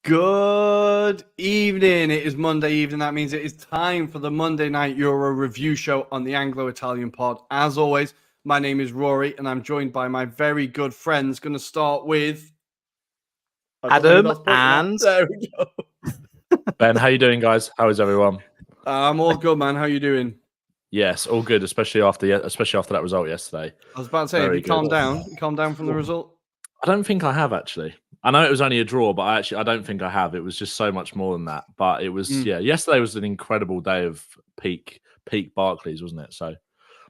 Good evening. It is Monday evening. That means it is time for the Monday Night Euro review show on the Anglo-Italian pod. As always, my name is Rory, and I'm joined by my very good friends. Going to start with Adam and... There we go. Ben, how you doing, guys? How is everyone? I'm all good, man. How you doing? Yes, all good, especially after that result yesterday. I was about to say, have you calmed down? You calmed down from the result? I don't think I have, actually. I know it was only a draw, but I don't think I have. It was just so much more than that. But it was, yesterday was an incredible day of peak Barclays, wasn't it? So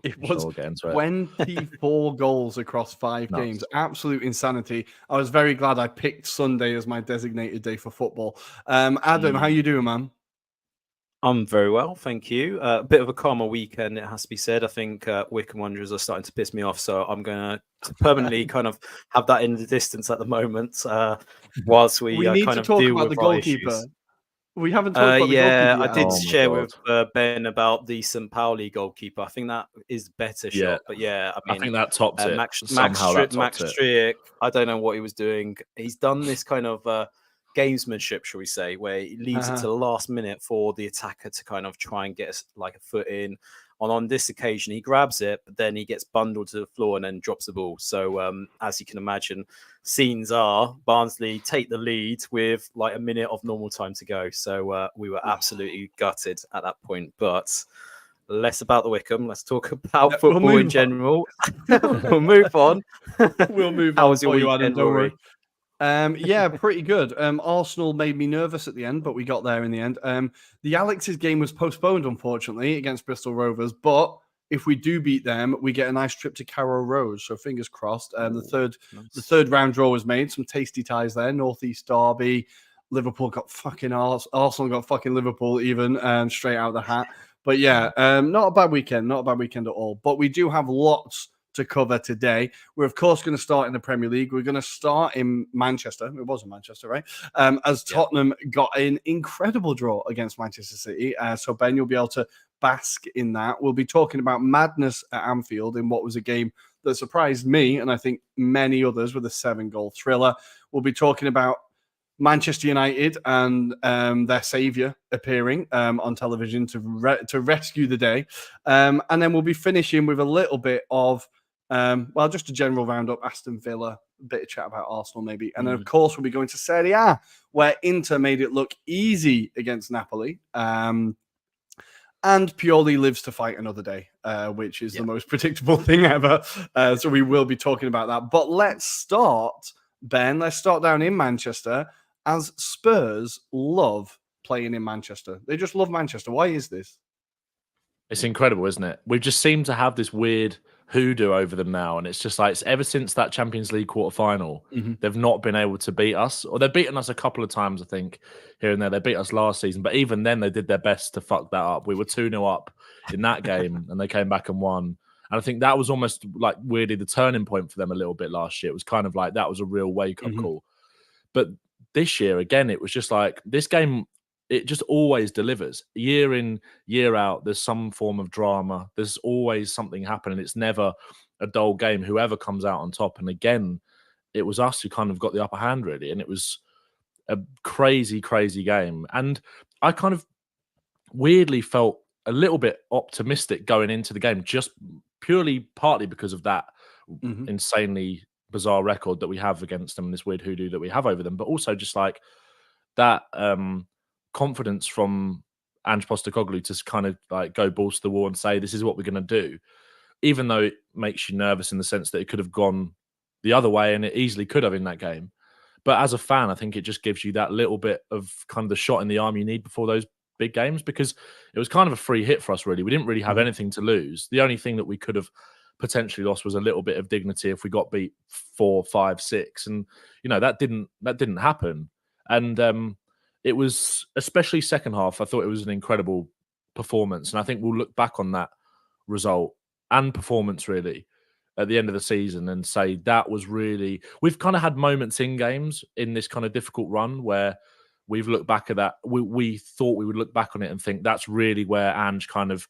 it was 24 goals across 5 games. Absolute insanity. I was very glad I picked Sunday as my designated day for football. Adam, how you doing, man? I'm very well, thank you. A bit of a calmer weekend, it has to be said. I think Wycombe Wanderers are starting to piss me off, so I'm going to permanently kind of have that in the distance at the moment, whilst we need kind to of talk deal about with the goalkeeper. issues. We haven't talked about the goalkeeper. I did share with Ben about the St. Pauli goalkeeper. I think that is better shot, but I think that tops it. Max Strick. Strick, I don't know what he was doing. He's done this kind of gamesmanship, shall we say, where he leaves it to the last minute for the attacker to kind of try and get like a foot in. On this occasion, he grabs it, but then he gets bundled to the floor and then drops the ball. So as you can imagine, scenes are Barnsley take the lead with like a minute of normal time to go. So we were absolutely gutted at that point. But less about the Wycombe. Let's talk about football in general. We'll move on. We'll move on. How was your weekend, Rory? Pretty good. Arsenal made me nervous at the end, but we got there in the end. The Alex's game was postponed, unfortunately, against Bristol Rovers. But if we do beat them, we get a nice trip to Carrow Road. So fingers crossed. The third round draw was made. Some tasty ties there. Northeast Derby. Liverpool got fucking Arsenal got fucking Liverpool even straight out of the hat. But not a bad weekend. Not a bad weekend at all. But we do have lots to cover today. We're of course going to start in the Premier League. We're going to start in Manchester. It was in Manchester, right? As Tottenham got an incredible draw against Manchester City. So Ben, you'll be able to bask in that. We'll be talking about madness at Anfield in what was a game that surprised me and I think many others with a 7-goal thriller. We'll be talking about Manchester United and their saviour appearing on television to rescue the day. And then we'll be finishing with a little bit of just a general roundup, Aston Villa, a bit of chat about Arsenal maybe. And then, of course, we'll be going to Serie A, where Inter made it look easy against Napoli. And Pioli lives to fight another day, which is the most predictable thing ever. So we will be talking about that. But let's start, Ben, down in Manchester, as Spurs love playing in Manchester. They just love Manchester. Why is this? It's incredible, isn't it? We've just seemed to have this weird hoodoo over them now, and it's just like ever since that Champions League quarter-final, they've not been able to beat us, or they've beaten us a couple of times, I think, here and there. They beat us last season, but even then they did their best to fuck that up. We were 2-0 up in that game, and they came back and won. And I think that was almost like weirdly the turning point for them a little bit last year. It was kind of like that was a real wake-up call. But this year, again, it was just like this game, it just always delivers. Year in, year out, there's some form of drama. There's always something happening. It's never a dull game, whoever comes out on top. And again, it was us who kind of got the upper hand, really. And it was a crazy, crazy game. And I kind of weirdly felt a little bit optimistic going into the game, just partly because of that insanely bizarre record that we have against them, this weird hoodoo that we have over them, but also just like that confidence from Ange Postecoglou to kind of like go balls to the wall and say, this is what we're going to do, even though it makes you nervous in the sense that it could have gone the other way and it easily could have in that game. But as a fan, I think it just gives you that little bit of kind of the shot in the arm you need before those big games, because it was kind of a free hit for us, really. We didn't really have anything to lose. The only thing that we could have potentially lost was a little bit of dignity if we got beat 4, 5, 6. And, you know, that didn't happen. And it was, especially second half, I thought it was an incredible performance. And I think we'll look back on that result and performance really at the end of the season and say that was really, we've kind of had moments in games in this kind of difficult run where we've looked back at that. We thought we would look back on it and think that's really where Ange kind of,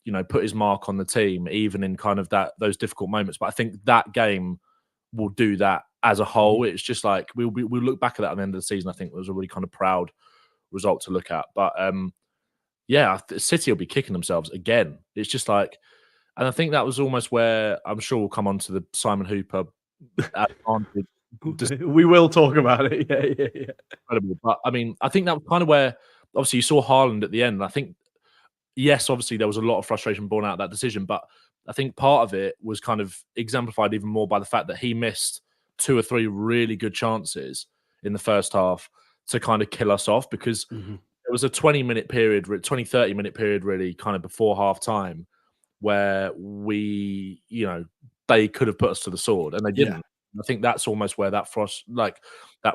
you know, put his mark on the team, even in kind of those difficult moments. But I think that game will do that as a whole. It's just like we'll look back at that at the end of the season. I think it was a really kind of proud result to look at. But yeah, City will be kicking themselves again. It's just like, and I think that was almost where I'm sure we'll come on to the Simon Hooper advantage. We will talk about it. Yeah. Incredible. But I mean, I think that was kind of where obviously you saw Haaland at the end. And I think, yes, obviously there was a lot of frustration born out of that decision, but I think part of it was kind of exemplified even more by the fact that he missed 2 or 3 really good chances in the first half to kind of kill us off, because there was a 20-minute period, 30-minute period really kind of before half time where we, you know, they could have put us to the sword and they didn't. I think that's almost where that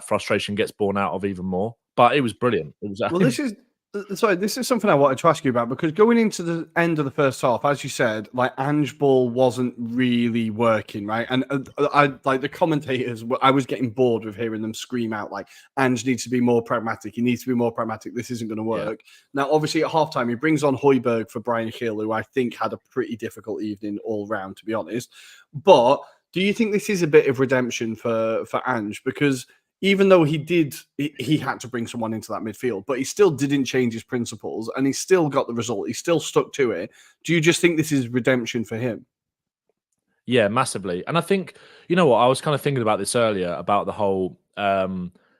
frustration gets borne out of even more. But it was brilliant. It was. Well, this is something I wanted to ask you about, because going into the end of the first half, as you said, like Ange ball wasn't really working, right? And I like the commentators. I was getting bored with hearing them scream out like Ange needs to be more pragmatic. He needs to be more pragmatic. This isn't going to work. Yeah. Now, obviously, at halftime, he brings on Højbjerg for Bryan Gil, who I think had a pretty difficult evening all round, to be honest. But do you think this is a bit of redemption for Ange? Because even though he had to bring someone into that midfield, but he still didn't change his principles and he still got the result. He still stuck to it. Do you just think this is redemption for him? Yeah, massively. And I think, you know what, I was kind of thinking about this earlier about the whole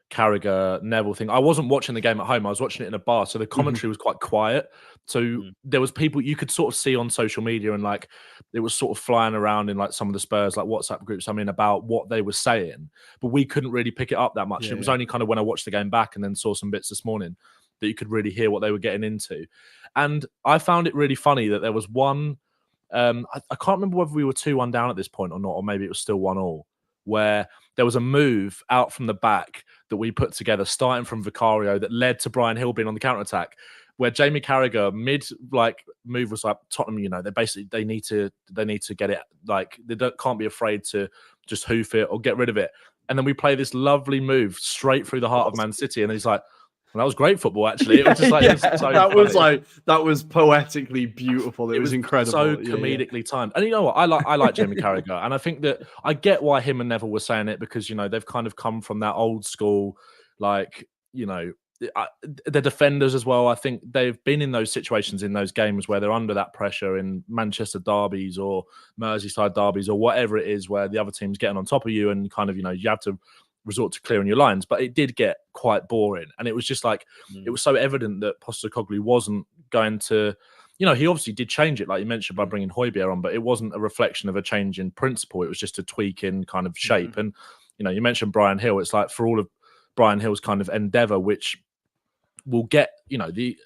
Carragher Neville thing. I wasn't watching the game at home. I was watching it in a bar. So the commentary was quite quiet. So there was people you could sort of see on social media, and like it was sort of flying around in like some of the Spurs like WhatsApp groups I'm in about what they were saying, but we couldn't really pick it up that much. It was only kind of when I watched the game back and then saw some bits this morning that you could really hear what they were getting into. And I found it really funny that there was one, I can't remember whether we were 2-1 down at this point or not, or maybe it was still 1-1, where there was a move out from the back that we put together, starting from Vicario, that led to Bryan Gil being on the counter-attack, where Jamie Carragher move was like Tottenham, you know, they need to get it, like they can't be afraid to just hoof it or get rid of it. And then we play this lovely move straight through the heart of Man City, and he's like, well, that was great football, actually. It was just like, it was so that was poetically beautiful. It was incredible. So comedically timed. And you know what? I like Jamie Carragher. And I think that I get why him and Neville were saying it, because, you know, they've kind of come from that old school, like, you know, the defenders as well. I think they've been in those situations in those games where they're under that pressure in Manchester derbies or Merseyside derbies or whatever it is, where the other team's getting on top of you and kind of, you know, you have to resort to clearing your lines. But it did get quite boring, and it was just like it was so evident that Postecoglou wasn't going to, you know, he obviously did change it, like you mentioned, by bringing Højbjerg on, but it wasn't a reflection of a change in principle. It was just a tweak in kind of shape. And, you know, you mentioned Bryan Gil. It's like for all of Bryan Gil's kind of endeavour, which will get, you know, the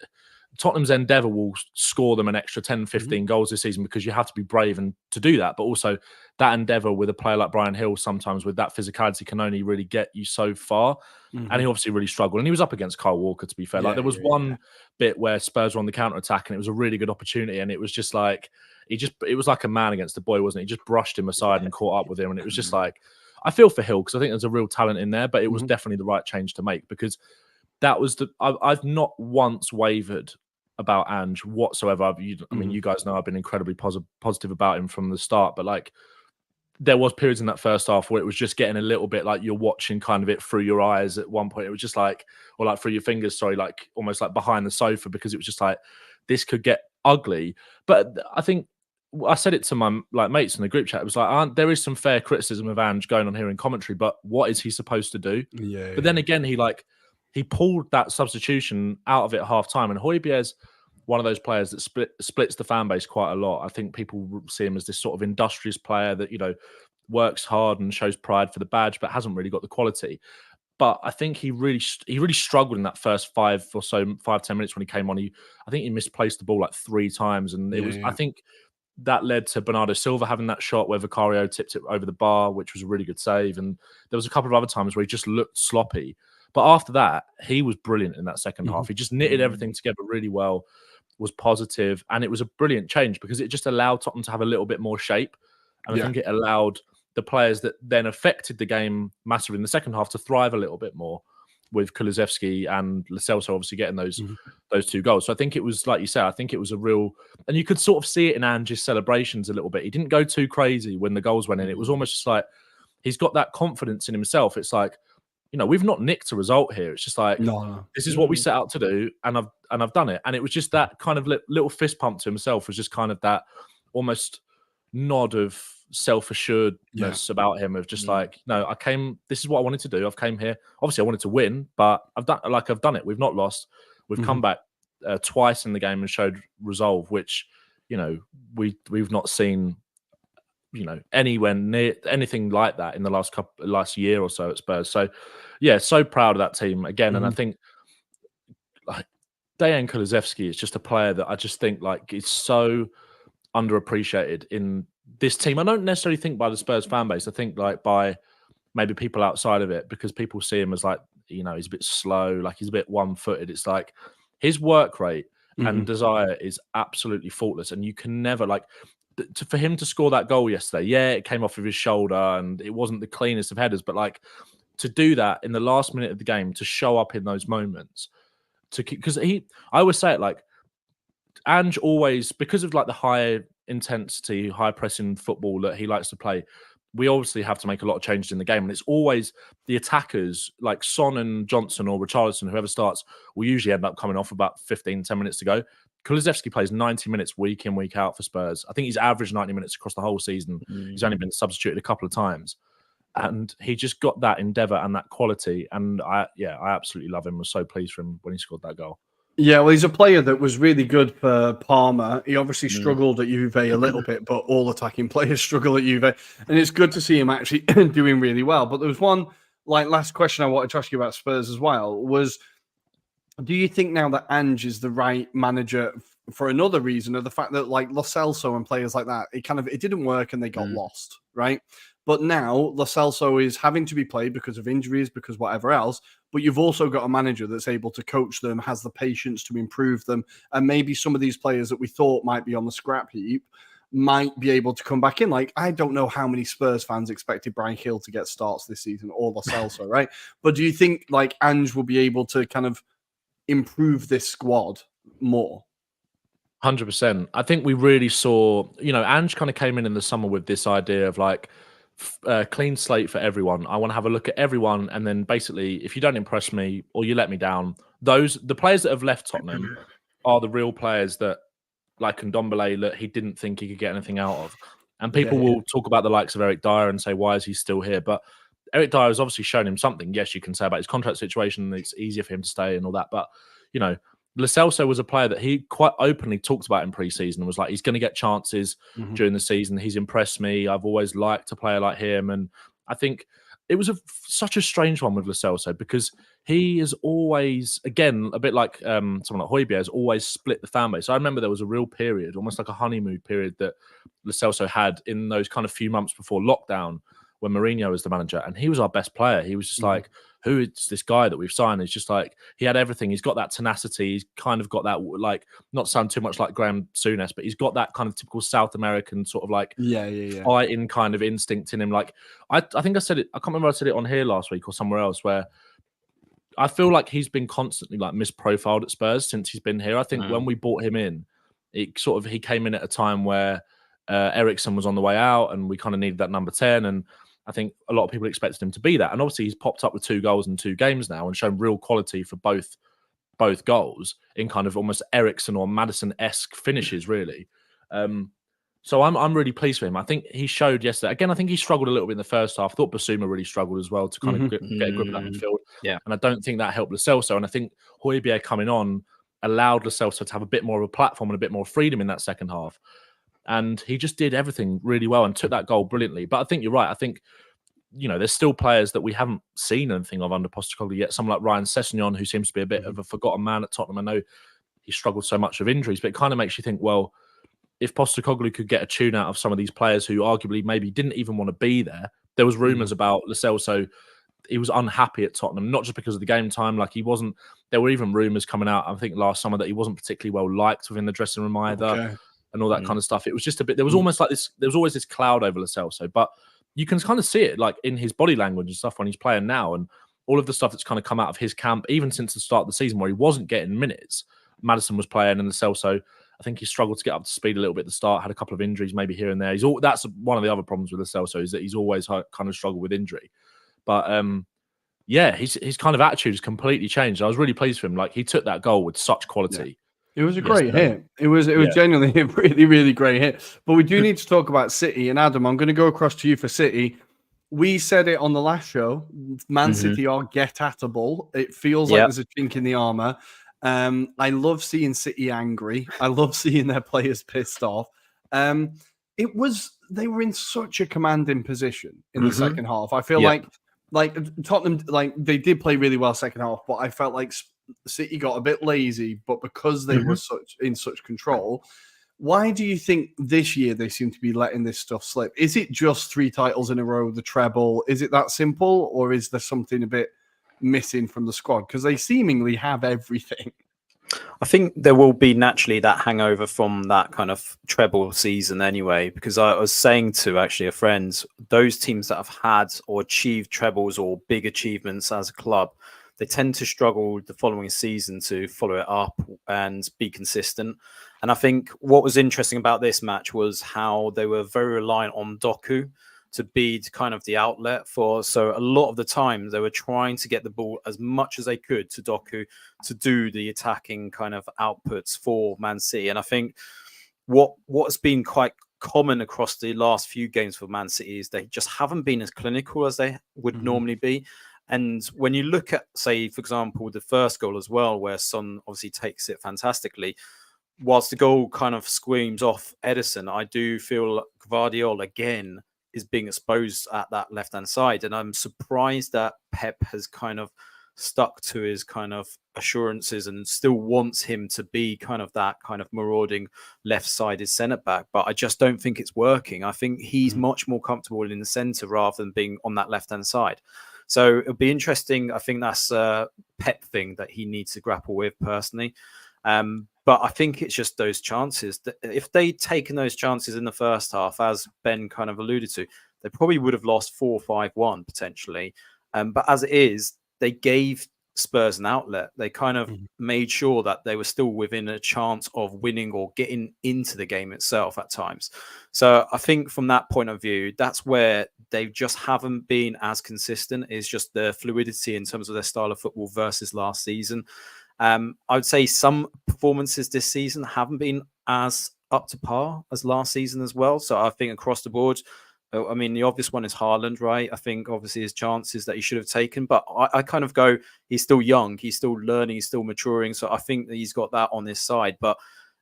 Tottenham's endeavour will score them an extra 10, 15 goals this season, because you have to be brave and to do that. But also that endeavour with a player like Bryan Gil, sometimes with that physicality, can only really get you so far. And he obviously really struggled. And he was up against Kyle Walker, to be fair. Like there was one bit where Spurs were on the counter-attack and it was a really good opportunity. And it was just like, it was like a man against a boy, wasn't it? He just brushed him aside and caught up with him. And it was just like, I feel for Gil, because I think there's a real talent in there, but it was definitely the right change to make, because that was I've not once wavered about Ange whatsoever. I mean, you guys know I've been incredibly positive about him from the start, but like there was periods in that first half where it was just getting a little bit like you're watching kind of it through your eyes at one point. It was just like, or like through your fingers, sorry, like almost like behind the sofa, because it was just like, this could get ugly. But I think I said it to my mates in the group chat. It was like, there is some fair criticism of Ange going on here in commentary, but what is he supposed to do? Yeah. But then again, he pulled that substitution out of it at half time, and Højbjerg's one of those players that splits the fan base quite a lot. I think people see him as this sort of industrious player that, works hard and shows pride for the badge, but hasn't really got the quality. But I think he really struggled in that first 5-10 minutes when he came on. I think he misplaced the ball like 3 times, and I think that led to Bernardo Silva having that shot where Vicario tipped it over the bar, which was a really good save. And there was a couple of other times where he just looked sloppy. But after that, he was brilliant in that second half. He just knitted everything together really well, was positive, and it was a brilliant change because it just allowed Tottenham to have a little bit more shape. And I think it allowed the players that then affected the game massively in the second half to thrive a little bit more, with Kulusevski and Lo Celso obviously getting those 2 goals. So I think it was, like you said, I think it was a real... And you could sort of see it in Ange's celebrations a little bit. He didn't go too crazy when the goals went in. It was almost just like he's got that confidence in himself. It's like, we've not nicked a result here. It's just like, this is what we set out to do, and I've done it. And it was just that kind of little fist pump to himself, was just kind of that almost nod of self-assuredness about him, of just like, no, this is what I wanted to do. I've came here. Obviously I wanted to win, but I've done it. We've not lost. We've come back twice in the game and showed resolve, which, we've not seen, anywhere near anything like that in the last year or so at Spurs. So yeah, so proud of that team again. And I think like Dejan Kulusevski is just a player that I just think like is so underappreciated in this team. I don't necessarily think by the Spurs fan base. I think like by maybe people outside of it, because people see him as like, he's a bit slow, like he's a bit one-footed. It's like his work rate and desire is absolutely faultless, and you can never for him to score that goal yesterday. Yeah, it came off of his shoulder and it wasn't the cleanest of headers, but like to do that in the last minute of the game, to show up in those moments, because I always say it, like Ange always, because of like the high intensity, high pressing football that he likes to play, we obviously have to make a lot of changes in the game. And it's always the attackers like Son and Johnson or Richarlison, whoever starts, will usually end up coming off about 15-10 minutes to go. Kulusevski plays 90 minutes week in, week out for Spurs. I think he's averaged 90 minutes across the whole season. He's only been substituted a couple of times. And he just got that endeavour and that quality. And I absolutely love him. I was so pleased for him when he scored that goal. Yeah, well, he's a player that was really good for Parma. He obviously struggled at Juve a little bit, but all attacking players struggle at Juve. And it's good to see him actually doing really well. But there was one last question I wanted to ask you about Spurs as well, was, do you think now that Ange is the right manager for another reason, of the fact that like Lo Celso and players like that, it didn't work and they got lost, right? But now Lo Celso is having to be played because of injuries, because whatever else. But you've also got a manager that's able to coach them, has the patience to improve them. And maybe some of these players that we thought might be on the scrap heap might be able to come back in. Like, I don't know how many Spurs fans expected Bryan Gil to get starts this season, or Lo Celso, right? But do you think like Ange will be able to kind of improve this squad more? 100%. I think we really saw, Ange kind of came in the summer with this idea of like, clean slate for everyone. I want to have a look at everyone, and then basically, if you don't impress me or you let me down, the players that have left Tottenham are the real players that, like Ndombele, that he didn't think he could get anything out of. And people will talk about the likes of Eric Dyer and say, why is he still here? But Eric Dyer has obviously shown him something. Yes, you can say about his contract situation, it's easier for him to stay and all that. But, Lo Celso was a player that he quite openly talked about in pre-season and was like, he's going to get chances during the season. He's impressed me. I've always liked a player like him. And I think it was such a strange one with Lo Celso, because he is always, again, a bit like someone like Højbjerg, has always split the fan base. I remember there was a real period, almost like a honeymoon period, that Lo Celso had in those kind of few months before lockdown, when Mourinho was the manager, and he was our best player. He was just like, who is this guy that we've signed? It's just like, he had everything. He's got that tenacity. He's kind of got that, like, not sound too much like Graham Souness, but he's got that kind of typical South American sort of like fighting kind of instinct in him. Like, I think I said it, I can't remember if I said it on here last week or somewhere else, where I feel like he's been constantly like misprofiled at Spurs since he's been here. I think when we bought him in, he came in at a time where Eriksen was on the way out, and we kind of needed that number 10. And I think a lot of people expected him to be that. And obviously he's popped up with 2 goals in 2 games now and shown real quality for both goals in kind of almost Eriksen or Maddison-esque finishes, really. So I'm really pleased with him. I think he showed yesterday. Again, I think he struggled a little bit in the first half. I thought Basuma really struggled as well to kind of get a grip of that midfield. Yeah. And I don't think that helped Lo Celso. And I think Højbjerg coming on allowed Lo Celso to have a bit more of a platform and a bit more freedom in that second half. And he just did everything really well and took that goal brilliantly. But I think you're right. I think, there's still players that we haven't seen anything of under Postecoglou yet. Someone like Ryan Sessegnon, who seems to be a bit of a forgotten man at Tottenham. I know he struggled so much with injuries, but it kind of makes you think, well, if Postecoglou could get a tune out of some of these players who arguably maybe didn't even want to be there. There was rumours about Lo Celso. He was unhappy at Tottenham, not just because of the game time. Like, he wasn't. There were even rumours coming out, I think, last summer that he wasn't particularly well liked within the dressing room either, and all that kind of stuff. It was just a bit. There was almost like this. There was always this cloud over Lo Celso, but you can kind of see it, like in his body language and stuff when he's playing now, and all of the stuff that's kind of come out of his camp, even since the start of the season where he wasn't getting minutes. Maddison was playing, and Lo Celso, I think he struggled to get up to speed a little bit at the start, had a couple of injuries maybe here and there. That's one of the other problems with Lo Celso, is that he's always kind of struggled with injury. But his kind of attitude has completely changed. I was really pleased for him. Like, he took that goal with such quality. It was a great hit. It was genuinely a really, really great hit. But we do need to talk about City. And Adam, I'm going to go across to you for City. We said it on the last show. Man City are get-atable. It feels like there's a chink in the armour. I love seeing City angry. I love seeing their players pissed off. They were in such a commanding position in the second half. I feel like Tottenham, like, they did play really well second half, but I felt like City got a bit lazy. But because they were in such control, why do you think this year they seem to be letting this stuff slip? Is it just 3 titles in a row, the treble? Is it that simple, or is there something a bit missing from the squad? Because they seemingly have everything. I think there will be naturally that hangover from that kind of treble season anyway, because I was saying to actually a friend, those teams that have had or achieved trebles or big achievements as a club, they tend to struggle the following season to follow it up and be consistent. And I think what was interesting about this match was how they were very reliant on Doku to be kind of the outlet for. So a lot of the time they were trying to get the ball as much as they could to Doku to do the attacking kind of outputs for Man City. And I think what's been quite common across the last few games for Man City is they just haven't been as clinical as they would normally be. And when you look at, say, for example, the first goal as well, where Son obviously takes it fantastically, whilst the goal kind of screams off Ederson, I do feel like Gvardiol again is being exposed at that left-hand side. And I'm surprised that Pep has kind of stuck to his kind of assurances and still wants him to be kind of that kind of marauding left-sided centre-back. But I just don't think it's working. I think he's much more comfortable in the centre rather than being on that left-hand side. So it'll be interesting. I think that's a Pep thing that he needs to grapple with personally. But I think it's just those chances. If they'd taken those chances in the first half, as Ben kind of alluded to, they probably would have lost 4-5-1 potentially. But as it is, they gave Spurs an outlet. They kind of made sure that they were still within a chance of winning or getting into the game itself at times. So I think from that point of view, that's where they just haven't been as consistent. Is just the fluidity in terms of their style of football versus last season. I would say some performances this season haven't been as up to par as last season as well. So I think across the board, I mean, the obvious one is Haaland, right? I think obviously his chances that he should have taken, but I kind of go, he's still young, he's still learning, he's still maturing. So I think that he's got that on his side, but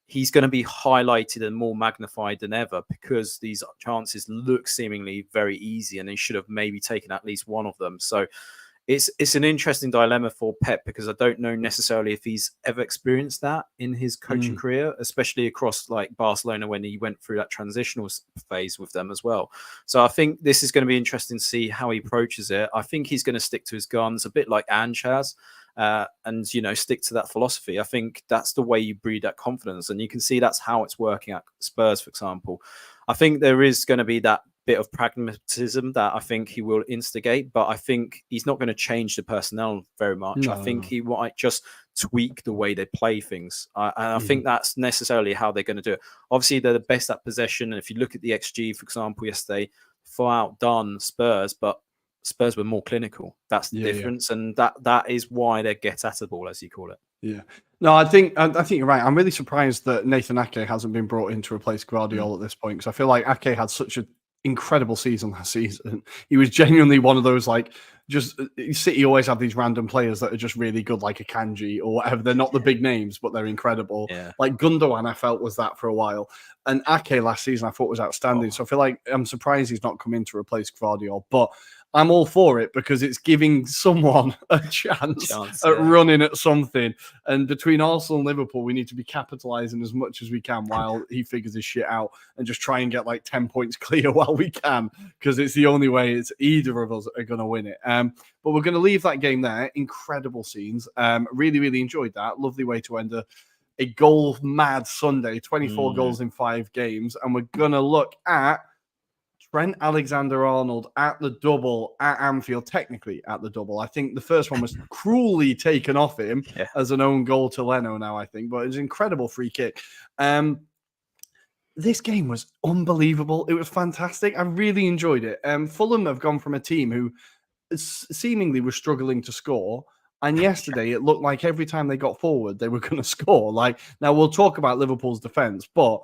he's going to be highlighted and more magnified than ever because these chances look seemingly very easy and he should have maybe taken at least one of them. So it's an interesting dilemma for Pep because I don't know necessarily if he's ever experienced that in his coaching career, especially across like Barcelona when he went through that transitional phase with them as well. So I think this is going to be interesting to see how he approaches it. I think he's going to stick to his guns a bit like Ange has and, stick to that philosophy. I think that's the way you breed that confidence. And you can see that's how it's working at Spurs, for example. I think there is going to be that bit of pragmatism that I think he will instigate, but I think he's not going to change the personnel very much. I think he might just tweak the way they play things. And I think that's necessarily how they're going to do it. Obviously, they're the best at possession. And if you look at the XG, for example, yesterday, far outdone Spurs, but Spurs were more clinical. That's the difference. And that is why they get at the ball, as you call it. Yeah. No, I think you're right. I'm really surprised that Nathan Ake hasn't been brought in to replace Guardiola at this point, because I feel like Ake had such an incredible season last season. He was genuinely one of those, like, just City always have these random players that are just really good, like a Kanji or whatever. They're not the big names, but they're incredible. Yeah. Like Gundogan, I felt was that for a while, and Ake last season I thought was outstanding. So I feel like I'm surprised he's not come in to replace Guardiola, but I'm all for it because it's giving someone a chance at running at something. And between Arsenal and Liverpool, we need to be capitalising as much as we can while he figures his shit out, and just try and get like 10 points clear while we can, because it's the only way it's either of us are going to win it. But we're going to leave that game there. Incredible scenes. Really, really enjoyed that. Lovely way to end a goal-mad Sunday, 24 goals in 5 games. And we're going to look at Trent Alexander-Arnold at the double at Anfield, technically at the double. I think the first one was cruelly taken off him as an own goal to Leno now, I think, but it was an incredible free kick. This game was unbelievable. It was fantastic. I really enjoyed it. Fulham have gone from a team who seemingly was struggling to score, and yesterday it looked like every time they got forward, they were going to score. Like, now we'll talk about Liverpool's defense, but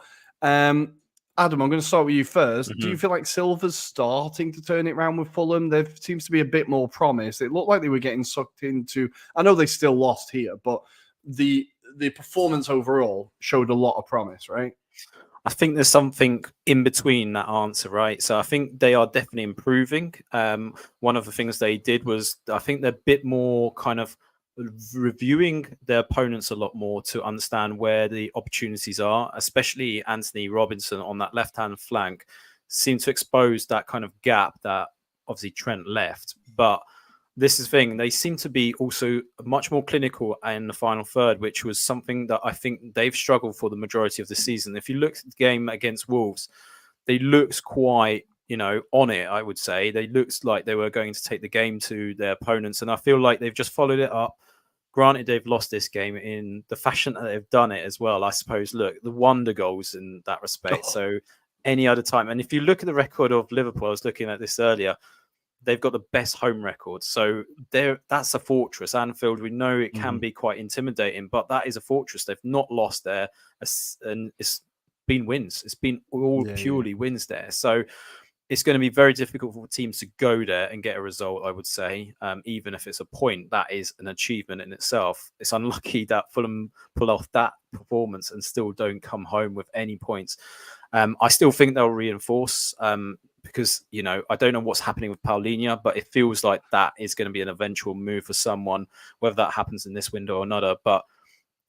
Adam, I'm going to start with you first. Do you feel like Silva's starting to turn it around with Fulham? There seems to be a bit more promise. It looked like they were getting sucked into, I know they still lost here, but the performance overall showed a lot of promise, right? I think there's something in between that answer, right? So I think they are definitely improving. One of the things they did was, I think they're a bit more kind of reviewing their opponents a lot more to understand where the opportunities are, especially Anthony Robinson on that left-hand flank seemed to expose that kind of gap that obviously Trent left. But this is the thing, they seem to be also much more clinical in the final third, which was something that I think they've struggled for the majority of the season. If you look at the game against Wolves, they looked quite, on it, I would say. They looked like they were going to take the game to their opponents, and I feel like they've just followed it up. Granted, they've lost this game in the fashion that they've done it as well. I suppose, look, the wonder goals in that respect. So any other time, and if you look at the record of Liverpool, I was looking at this earlier, they've got the best home record. So that's a fortress. Anfield, we know it can be quite intimidating, but that is a fortress. They've not lost there, and it's been wins. It's been all purely wins there. So it's going to be very difficult for teams to go there and get a result, I would say. Even if it's a point, that is an achievement in itself. It's unlucky that Fulham pull off that performance and still don't come home with any points. I still think they'll reinforce because, I don't know what's happening with Paulinho, but it feels like that is going to be an eventual move for someone, whether that happens in this window or another. But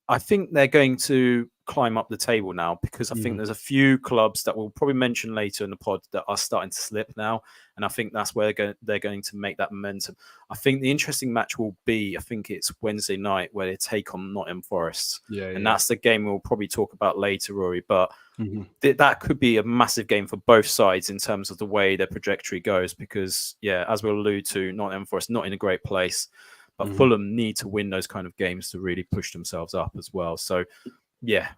I think they're going to climb up the table now, because I think there's a few clubs that we'll probably mention later in the pod that are starting to slip now. And I think that's where they're going to make that momentum. I think the interesting match will be, I think it's Wednesday night, where they take on Nottingham Forest. And that's the game we'll probably talk about later, Rory. But that could be a massive game for both sides in terms of the way their trajectory goes, because, as we'll allude to, Nottingham Forest not in a great place. But Fulham need to win those kind of games to really push themselves up as well. So, yeah,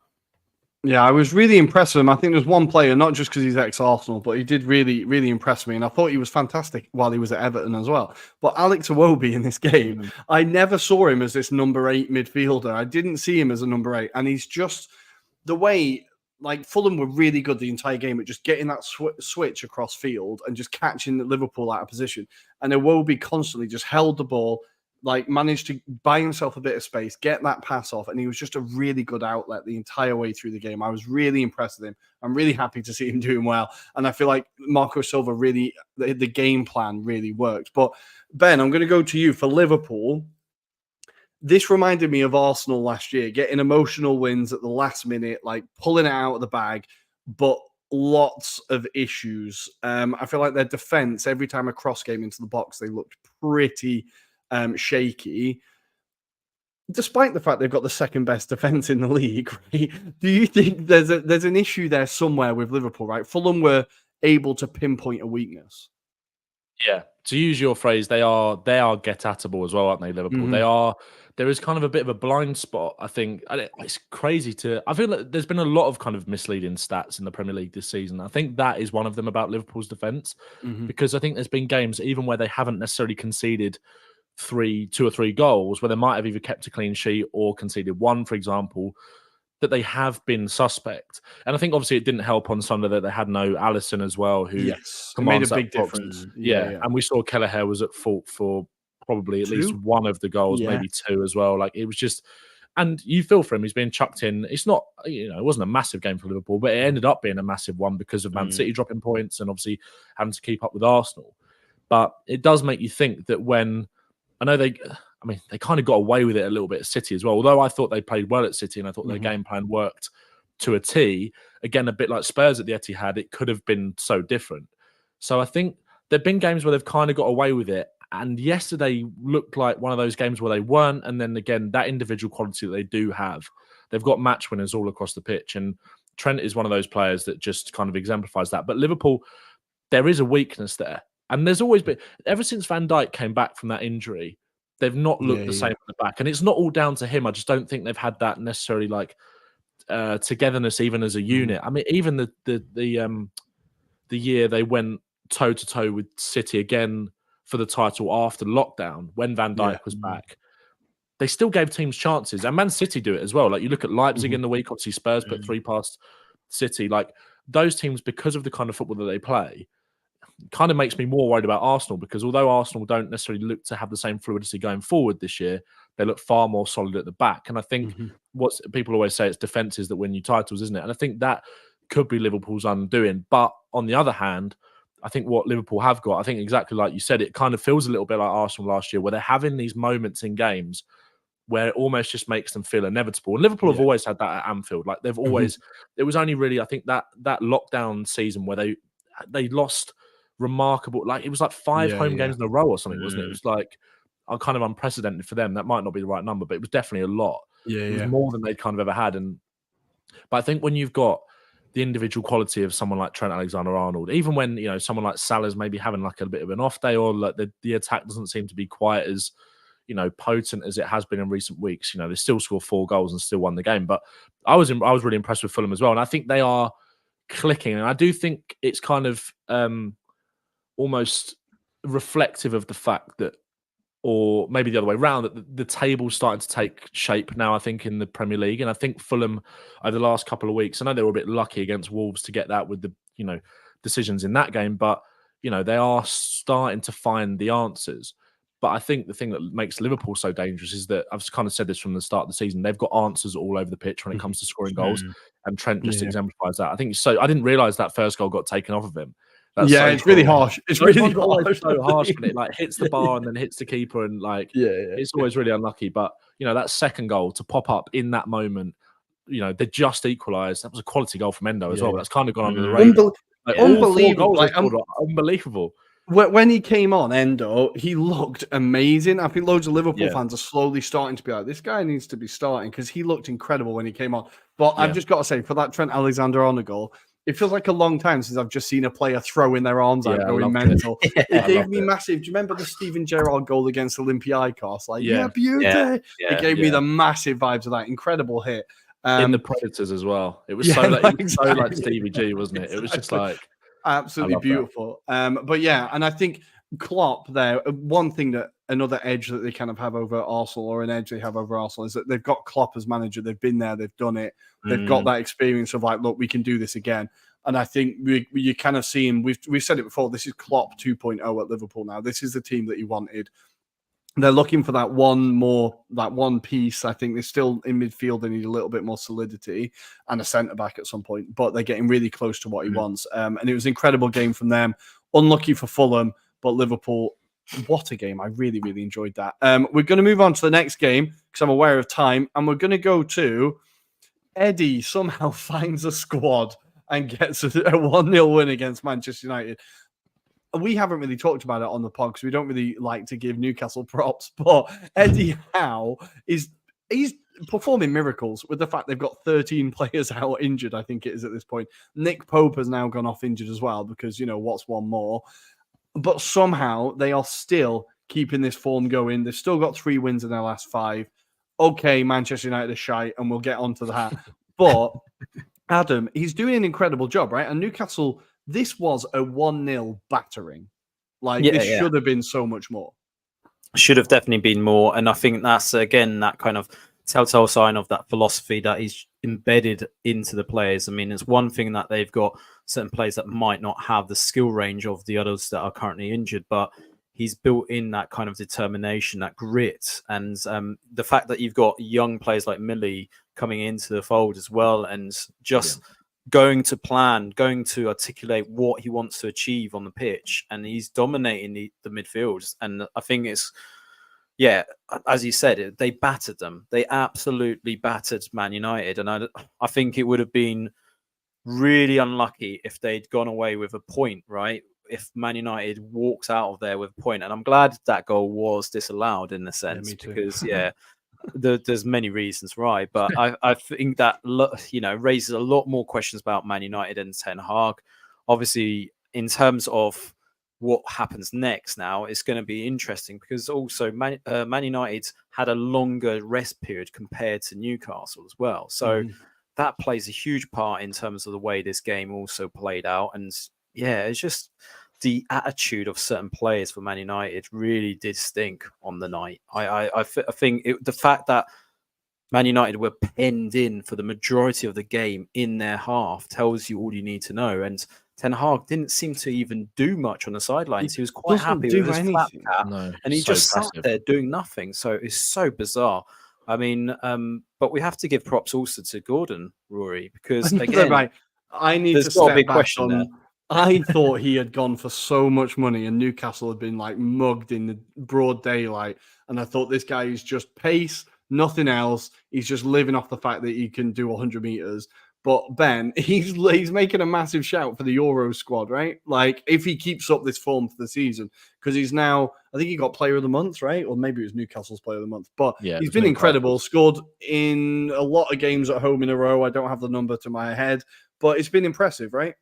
I was really impressed with him. I think there's one player, not just because he's ex-Arsenal, but he did really, really impress me. And I thought he was fantastic while he was at Everton as well. But Alex Iwobi in this game, I never saw him as this number 8 midfielder. I didn't see him as a number 8. And he's just the way, like, Fulham were really good the entire game at just getting that switch across field and just catching Liverpool out of position. And Iwobi constantly just held the ball, like, managed to buy himself a bit of space, get that pass off, and he was just a really good outlet the entire way through the game. I was really impressed with him. I'm really happy to see him doing well, and I feel like Marco Silva really, the game plan really worked. But Ben, I'm going to go to you for Liverpool. This reminded me of Arsenal last year, getting emotional wins at the last minute, like pulling it out of the bag, but lots of issues. I feel like their defense, every time a cross came into the box, they looked pretty shaky, despite the fact they've got the second best defense in the league. Right? Do you think there's an issue there somewhere with Liverpool? Right, Fulham were able to pinpoint a weakness. Yeah, to use your phrase, they are get-atable as well, aren't they? Liverpool. There is kind of a bit of a blind spot. I think it's crazy I feel like there's been a lot of kind of misleading stats in the Premier League this season. I think that is one of them about Liverpool's defense, because I think there's been games even where they haven't necessarily conceded two or three goals where they might have either kept a clean sheet or conceded one, for example, that they have been suspect. And I think obviously it didn't help on Sunday that they had no Allison as well, who Yes, it made a commands that big box. difference. Yeah, and we saw Kelleher was at fault for probably at least one of the goals, maybe two as well. Like, it was just, and you feel for him. He's being chucked in. It's not, it wasn't a massive game for Liverpool, but it ended up being a massive one because of Man City dropping points and obviously having to keep up with Arsenal. But it does make you think that when, I know they kind of got away with it a little bit at City as well. Although I thought they played well at City and I thought their game plan worked to a T. Again, a bit like Spurs at the Etihad, it could have been so different. So I think there've been games where they've kind of got away with it. And yesterday looked like one of those games where they weren't. And then again, that individual quality that they do have, they've got match winners all across the pitch. And Trent is one of those players that just kind of exemplifies that. But Liverpool, there is a weakness there. And there's always been, ever since Van Dijk came back from that injury, they've not looked the same at the back. And it's not all down to him. I just don't think they've had that necessarily like togetherness, even as a unit. I mean, even the year they went toe-to-toe with City again for the title after lockdown, when Van Dijk was back, they still gave teams chances. And Man City do it as well. Like, you look at Leipzig in the week, obviously Spurs put 3 past City. Like, those teams, because of the kind of football that they play, kind of makes me more worried about Arsenal, because although Arsenal don't necessarily look to have the same fluidity going forward this year, they look far more solid at the back. And I think what people always say, it's defences that win you titles, isn't it? And I think that could be Liverpool's undoing. But on the other hand, I think what Liverpool have got, I think exactly like you said, it kind of feels a little bit like Arsenal last year, where they're having these moments in games where it almost just makes them feel inevitable. And Liverpool have always had that at Anfield. Like, they've always, it was only really, I think that lockdown season where they lost remarkable, like, it was like 5 home games in a row or something, wasn't it? It was like kind of unprecedented for them. That might not be the right number, but it was definitely a lot. It was more than they'd kind of ever had. But I think when you've got the individual quality of someone like Trent Alexander-Arnold, even when, someone like Salah's maybe having like a bit of an off day, or like the attack doesn't seem to be quite as, potent as it has been in recent weeks. They still score 4 goals and still won the game. But I was really impressed with Fulham as well. And I think they are clicking. And I do think it's kind of almost reflective of the fact that, or maybe the other way around, that the table's starting to take shape now, I think, in the Premier League. And I think Fulham, over the last couple of weeks, I know they were a bit lucky against Wolves to get that with the, decisions in that game, but, they are starting to find the answers. But I think the thing that makes Liverpool so dangerous is that, I've kind of said this from the start of the season, they've got answers all over the pitch when it comes to scoring goals. And Trent just exemplifies that. I think so. I didn't realise that first goal got taken off of him. That's it's really harsh. It's really always so harsh when it like hits the bar and then hits the keeper, and like it's always really unlucky. But that second goal to pop up in that moment, they just equalised. That was a quality goal from Endo as well. But that's kind of gone under the radar. Unbelievable! Unbelievable. When he came on, Endo, he looked amazing. I think loads of Liverpool fans are slowly starting to be like, this guy needs to be starting, because he looked incredible when he came on. But I've just got to say, for that Trent Alexander-Arnold goal, it feels like a long time since I've just seen a player throwing their arms out, going mental. It gave me massive. Do you remember the Steven Gerrard goal against Olympiacos? Like, beauty. It gave me the massive vibes of that incredible hit. In the Predators as well. It was so like Stevie G, wasn't it? It was just like absolutely beautiful. But and I think Klopp there, one thing that another edge that they kind of have over Arsenal, or an edge they have over Arsenal, is that they've got Klopp as manager. They've been there, they've done it. They've got that experience of like, look, we can do this again. And I think you kind of see him. We've said it before. This is Klopp 2.0 at Liverpool now. This is the team that he wanted. They're looking for that one piece. I think they're still in midfield. They need a little bit more solidity and a centre back at some point, but they're getting really close to what he wants. And it was an incredible game from them. Unlucky for Fulham, but Liverpool, what a game. I really, really enjoyed that. We're going to move on to the next game because I'm aware of time, and we're going to go to Eddie somehow finds a squad and gets a 1-0 win against Manchester United. We haven't really talked about it on the pod because we don't really like to give Newcastle props, but Eddie Howe he's performing miracles with the fact they've got 13 players out injured, I think it is at this point. Nick Pope has now gone off injured as well because, what's one more? But somehow they are still keeping this form going. They've still got 3 wins in their last 5. Okay, Manchester United are shite, and we'll get onto that. But Adam, he's doing an incredible job, right? And Newcastle, this was a 1-0 battering. Like, this should have been so much more. should have definitely been more. And I think that's, again, that kind of telltale sign of that philosophy that is embedded into the players. I mean, it's one thing that they've got certain players that might not have the skill range of the others that are currently injured, but he's built in that kind of determination, that grit, and the fact that you've got young players like Millie coming into the fold as well, and just going to plan, going to articulate what he wants to achieve on the pitch, and he's dominating the midfield. And I think it's, yeah, as you said, they battered them. They absolutely battered Man United, and I think it would have been really unlucky if they'd gone away with a point, right? If Man United walks out of there with a point. And I'm glad that goal was disallowed in a sense, because there's many reasons why, but I think that, you know, raises a lot more questions about Man United and Ten Hag. Obviously, in terms of what happens next now, it's going to be interesting, because also Man United had a longer rest period compared to Newcastle as well. So that plays a huge part in terms of the way this game also played out. And yeah, it's just the attitude of certain players for Man United really did stink on the night. I think the fact that Man United were penned in for the majority of the game in their half tells you all you need to know. And Ten Hag didn't seem to even do much on the sidelines. He was quite happy with his flat cap, and he just sat there doing nothing. So it's so bizarre. I mean, but we have to give props also to Gordon, Rory, because again, I need to step back on. I thought he had gone for so much money, and Newcastle had been like mugged in the broad daylight. And I thought, this guy is just pace, nothing else. He's just living off the fact that he can do 100 meters. But Ben, he's making a massive shout for the Euro squad, right? Like, if he keeps up this form for the season, because he's now, I think he got Player of the Month, right? Or maybe it was Newcastle's Player of the Month. But yeah, he's been incredible. Scored in a lot of games at home in a row. I don't have the number to my head, but it's been impressive, right?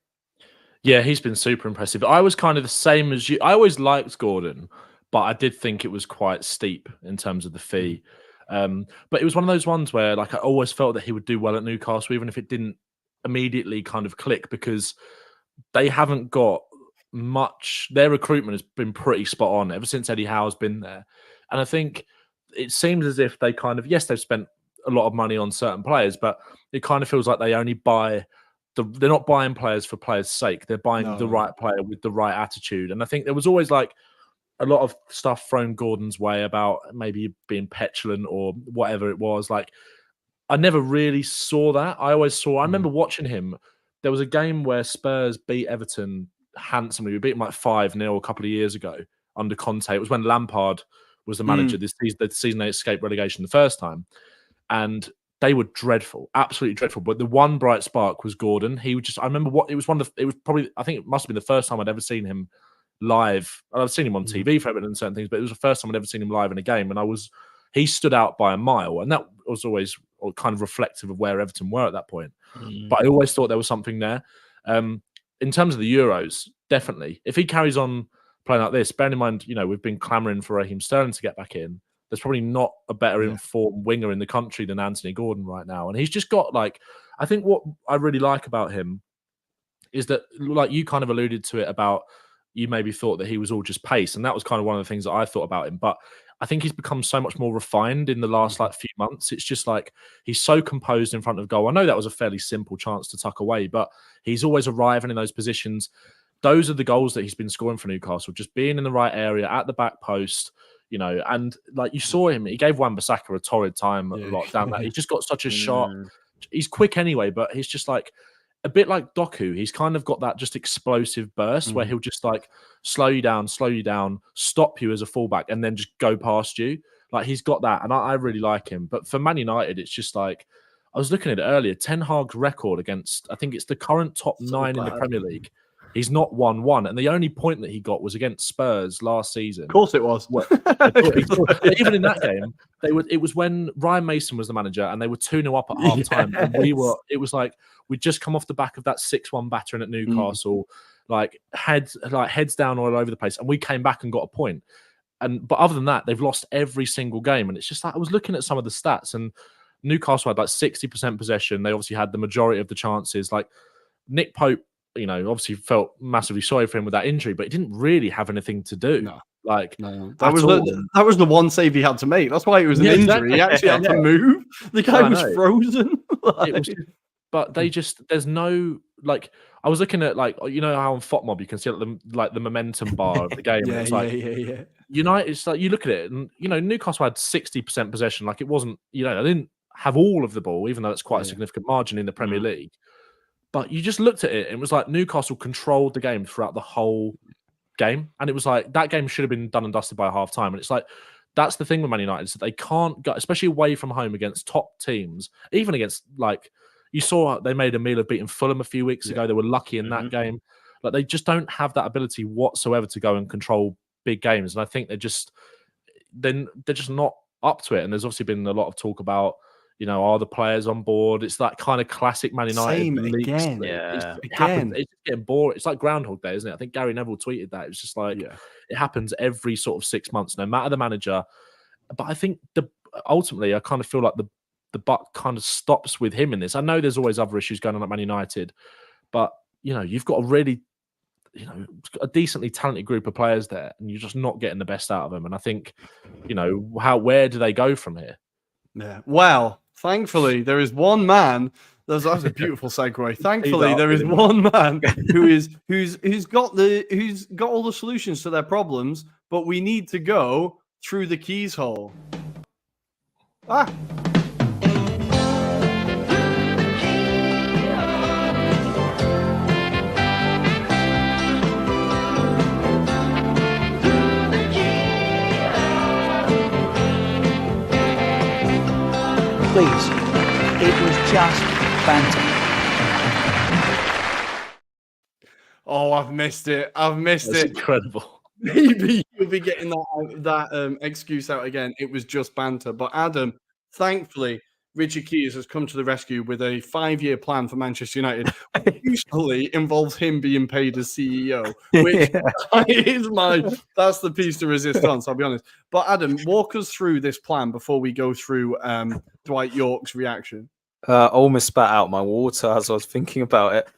Yeah, he's been super impressive. I was kind of the same as you. I always liked Gordon, but I did think it was quite steep in terms of the fee. But it was one of those ones where, like, I always felt that he would do well at Newcastle, even if it didn't immediately kind of click, because they haven't got much. Their recruitment has been pretty spot on ever since Eddie Howe's been there. And I think it seems as if they kind of, yes, they've spent a lot of money on certain players, but it kind of feels like they only buy they're not buying players for players' sake. They're buying the right player with the right attitude. And I think there was always like a lot of stuff thrown Gordon's way about maybe being petulant or whatever it was. Like, I never really saw that. I remember watching him. There was a game where Spurs beat Everton handsomely. We beat them like 5-0 a couple of years ago under Conte. It was when Lampard was the manager the season they escaped relegation the first time. And they were dreadful, absolutely dreadful. But the one bright spark was Gordon. He would just, I remember it was probably, I think it must have been the first time I'd ever seen him live. I've seen him on TV for Everton and certain things, but it was the first time I'd ever seen him live in a game. And he stood out by a mile. And that was always kind of reflective of where Everton were at that point. But I always thought there was something there. In terms of the Euros, definitely. If he carries on playing like this, bearing in mind, you know, we've been clamouring for Raheem Sterling to get back in. There's probably not a better informed winger in the country than Anthony Gordon right now. And he's just got, like, I think what I really like about him is that, like, you kind of alluded to it about, you maybe thought that he was all just pace. And that was kind of one of the things that I thought about him. But I think he's become so much more refined in the last few months. It's just like, he's so composed in front of goal. I know that was a fairly simple chance to tuck away, but he's always arriving in those positions. Those are the goals that he's been scoring for Newcastle, just being in the right area at the back post. You know, and like you saw him, he gave Wan-Bissaka a torrid time a lot down that. He's just got such a sharp. He's quick anyway, but he's just like a bit like Doku. He's kind of got that just explosive burst where he'll just like slow you down, stop you as a fullback, and then just go past you. Like, he's got that, and I really like him. But for Man United, it's just like, I was looking at it earlier. Ten Hag's record against, I think it's the current top 9 in the Premier League. He's not 1-1, and the only point that he got was against Spurs last season. Of course it was. Even in that game, it was when Ryan Mason was the manager, and they were 2-0 up at half time. And it was like, we'd just come off the back of that 6-1 battering at Newcastle, like heads down all over the place, and we came back and got a point. But other than that, they've lost every single game, and it's just like, I was looking at some of the stats, and Newcastle had like 60% possession. They obviously had the majority of the chances. Like, Nick Pope, you know, obviously felt massively sorry for him with that injury, but he didn't really have anything to do. No. Like that was the one save he had to make. That's why it was an injury. Exactly. He actually had to move. The guy was frozen. It was but they there's no like I was looking at like how on FOTMob you can see like the momentum bar of the game. Yeah. United, it's like you look at it and Newcastle had 60% possession. Like it wasn't, they didn't have all of the ball, even though it's quite a significant margin in the Premier League. But you just looked at it and it was like Newcastle controlled the game throughout the whole game. And it was like that game should have been done and dusted by half time. And it's like that's the thing with Man United is that they can't go, especially away from home against top teams, even against like you saw they made a meal of beating Fulham a few weeks ago. They were lucky in that game. Like they just don't have that ability whatsoever to go and control big games. And I think they're just not up to it. And there's obviously been a lot of talk about, are the players on board? It's that kind of classic Man United. Same again. It's getting boring. It's like Groundhog Day, isn't it? I think Gary Neville tweeted that. It's just like it happens every sort of 6 months, no matter the manager. But I think ultimately, I kind of feel like the buck kind of stops with him in this. I know there's always other issues going on at Man United, but you've got a really a decently talented group of players there, and you're just not getting the best out of them. And I think, where do they go from here? Yeah. Well, thankfully, there is one man. That's a beautiful segue. Thankfully, there is one man who's got all the solutions to their problems, but we need to go through the keys hole. Please, it was just banter. Oh, I've missed it. That's Incredible. Maybe you'll be getting that excuse out again. It was just banter. But Adam, thankfully, Richard Keys has come to the rescue with a 5-year plan for Manchester United, which usually involves him being paid as CEO, which that's the piece to resistance, I'll be honest. But Adam, walk us through this plan before we go through Dwight Yorke's reaction. Almost spat out my water as I was thinking about it.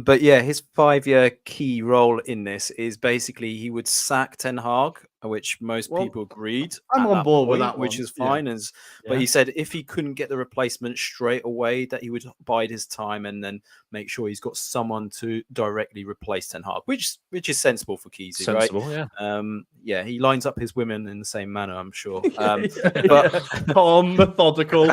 But yeah, his 5-year key role in this is basically he would sack Ten Hag, which most people agreed. I'm on board with that, which is fine. But he said if he couldn't get the replacement straight away, that he would bide his time and then make sure he's got someone to directly replace Ten Hag, which is sensible for Kesey, right? Yeah. He lines up his women in the same manner, I'm sure. But calm, methodical.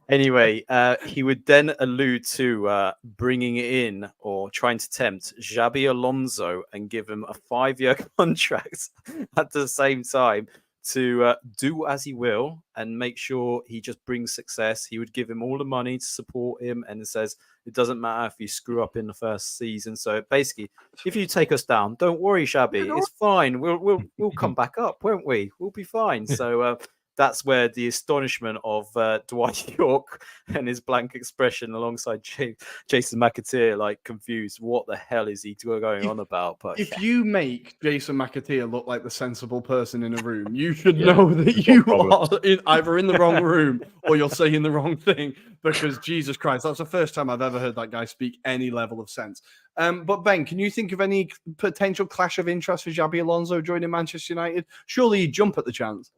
Anyway, he would then allude to bringing in or trying to tempt Xabi Alonso and give him a 5-year contract at the same time to do as he will and make sure he just brings success. He would give him all the money to support him, and it says it doesn't matter if you screw up in the first season. So basically, if you take us down, don't worry, Xabi, it's fine. We'll come back up, won't we? We'll be fine. So. That's where the astonishment of Dwight Yorke and his blank expression alongside Jason McAteer, like confused. What the hell is he going on about? But if you make Jason McAteer look like the sensible person in a room, you should know that you are either in the wrong room or you're saying the wrong thing. Because Jesus Christ, that's the first time I've ever heard that guy speak any level of sense. But Ben, can you think of any potential clash of interest for Xabi Alonso joining Manchester United? Surely he'd jump at the chance.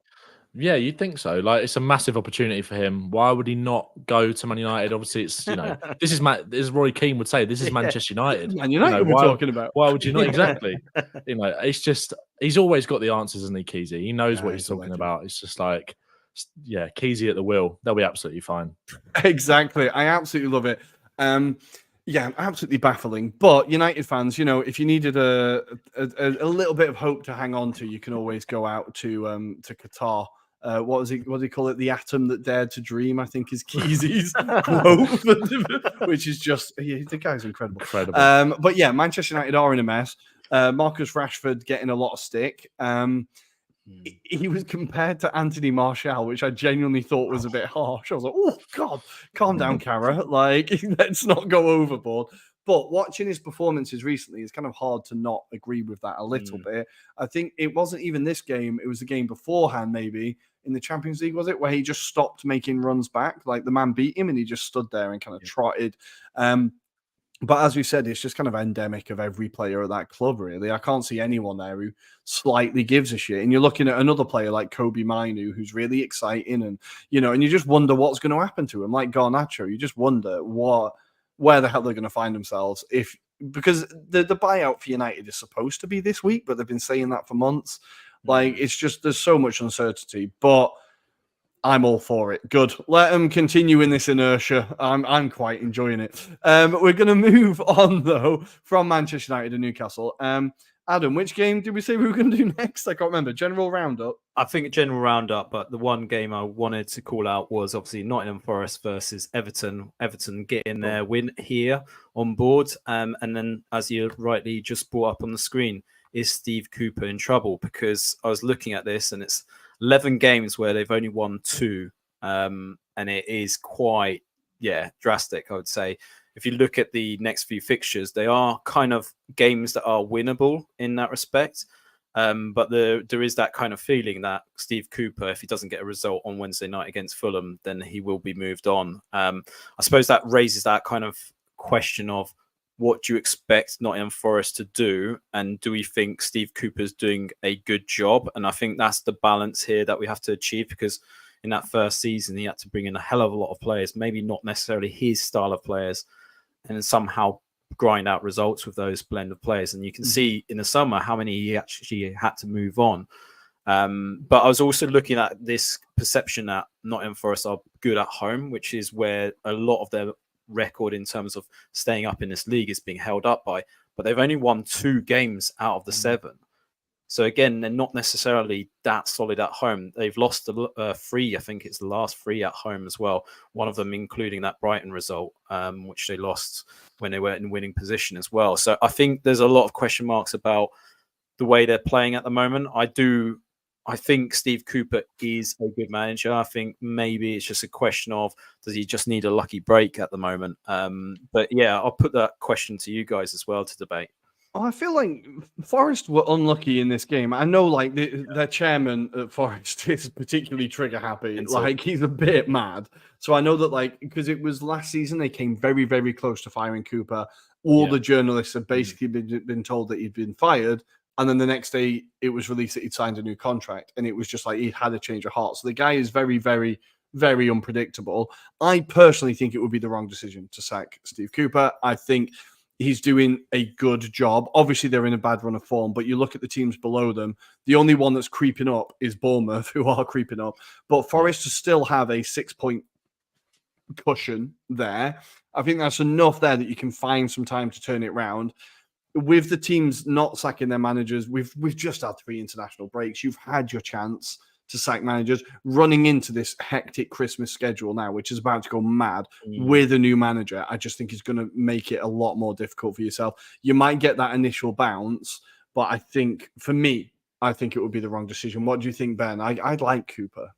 Yeah, you'd think so. Like, it's a massive opportunity for him. Why would he not go to Man United? Obviously, it's this is as Roy Keane would say, this is Manchester United. Man United we're talking about. Why would you not? Exactly. It's just he's always got the answers, isn't he, Kesey? He knows what he's talking about. It's just like, Kesey at the wheel. They'll be absolutely fine. Exactly. I absolutely love it. Absolutely baffling. But United fans, if you needed a little bit of hope to hang on to, you can always go out to Qatar. What do you call it? The atom that dared to dream, I think, is Kesey's quote, which is just the guy's incredible. But yeah, Manchester United are in a mess. Marcus Rashford getting a lot of stick. He was compared to Anthony Martial, which I genuinely thought was a bit harsh. I was like, oh, God, calm down, Cara. Like, let's not go overboard. But watching his performances recently, it's kind of hard to not agree with that a little bit. I think it wasn't even this game. It was the game beforehand, maybe, in the Champions League, was it? Where he just stopped making runs back. Like, the man beat him and he just stood there and kind of trotted. But as we said, it's just kind of endemic of every player at that club, really. I can't see anyone there who slightly gives a shit. And you're looking at another player like Kobe Mainu, who's really exciting, and and you just wonder what's going to happen to him. Like Garnacho, you just wonder where the hell they're going to find themselves because the buyout for United is supposed to be this week, but they've been saying that for months. Like, it's just there's so much uncertainty, but I'm all for it. Good. Let them continue in this inertia. I'm quite enjoying it. We're going to move on, though, from Manchester United to Newcastle. Adam, which game did we say we were going to do next? I can't remember. General roundup. I think general roundup, but the one game I wanted to call out was obviously Nottingham Forest versus Everton. Everton getting their win here on board. And then, as you rightly just brought up on the screen, is Steve Cooper in trouble? Because I was looking at this and it's 11 games where they've only won 2. And it is quite, drastic, I would say. If you look at the next few fixtures, they are kind of games that are winnable in that respect. But there is that kind of feeling that Steve Cooper, if he doesn't get a result on Wednesday night against Fulham, then he will be moved on. I suppose that raises that kind of question of what do you expect Nottingham Forest to do? And do we think Steve Cooper's doing a good job? And I think that's the balance here that we have to achieve, because in that first season, he had to bring in a hell of a lot of players, maybe not necessarily his style of players, and somehow grind out results with those blend of players. And you can see in the summer how many he actually had to move on. But I was also looking at this perception that Nottingham Forest are good at home, which is where a lot of their record in terms of staying up in this league is being held up by. But they've only won 2 games out of the 7. So again, they're not necessarily that solid at home. They've lost 3, I think it's the last 3 at home as well. One of them including that Brighton result, which they lost when they were in winning position as well. So I think there's a lot of question marks about the way they're playing at the moment. I think Steve Cooper is a good manager. I think maybe it's just a question of, does he just need a lucky break at the moment? But yeah, I'll put that question to you guys as well to debate. Oh, I feel like Forest were unlucky in this game. I know, like, their chairman at Forest is particularly trigger happy. Like, he's a bit mad. So I know that, like, because it was last season, they came very, very close to firing Cooper. All the journalists had basically been told that he'd been fired. And then the next day, it was released that he'd signed a new contract. And it was just like he'd had a change of heart. So the guy is very, very, very unpredictable. I personally think it would be the wrong decision to sack Steve Cooper. I think he's doing a good job. Obviously, they're in a bad run of form, but you look at the teams below them, the only one that's creeping up is Bournemouth, who are creeping up. But Forest to still have a 6-point cushion there. I think that's enough there that you can find some time to turn it around. With the teams not sacking their managers, we've just had 3 international breaks. You've had your chance to sack managers, running into this hectic Christmas schedule now, which is about to go mad with a new manager. I just think it's going to make it a lot more difficult for yourself. You might get that initial bounce, but I think, for me, I think it would be the wrong decision. What do you think, Ben? I'd like Cooper.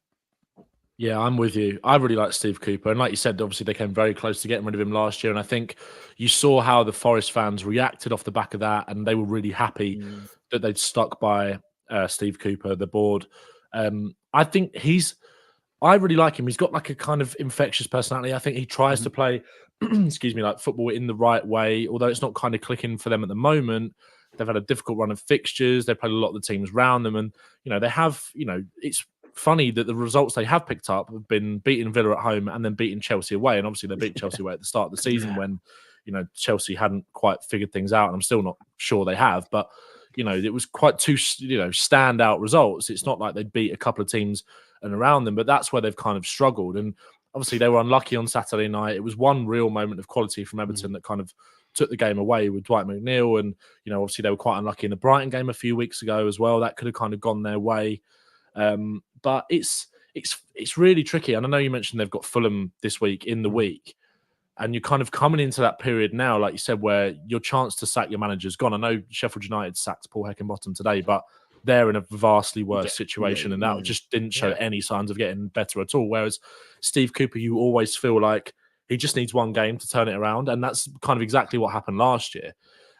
Yeah, I'm with you. I really like Steve Cooper. And like you said, obviously they came very close to getting rid of him last year. And I think you saw how the Forest fans reacted off the back of that. And they were really happy that they'd stuck by Steve Cooper, the board. I think I really like him. He's got like a kind of infectious personality. I think he tries to play, like football in the right way, although it's not kind of clicking for them at the moment. They've had a difficult run of fixtures. They played a lot of the teams around them. And, they have, it's funny that the results they have picked up have been beating Villa at home and then beating Chelsea away. And obviously they beat Chelsea away at the start of the season when, Chelsea hadn't quite figured things out. And I'm still not sure they have, but it was quite 2, standout results. It's not like they beat a couple of teams and around them, but that's where they've kind of struggled. And obviously they were unlucky on Saturday night. It was one real moment of quality from Everton that kind of took the game away with Dwight McNeil. And, obviously they were quite unlucky in the Brighton game a few weeks ago as well. That could have kind of gone their way. But it's really tricky. And I know you mentioned they've got Fulham this week in the week. And you're kind of coming into that period now, like you said, where your chance to sack your manager's gone. I know Sheffield United sacked Paul Heckingbottom today, but they're in a vastly worse situation. And that just didn't show any signs of getting better at all. Whereas Steve Cooper, you always feel like he just needs one game to turn it around. And that's kind of exactly what happened last year.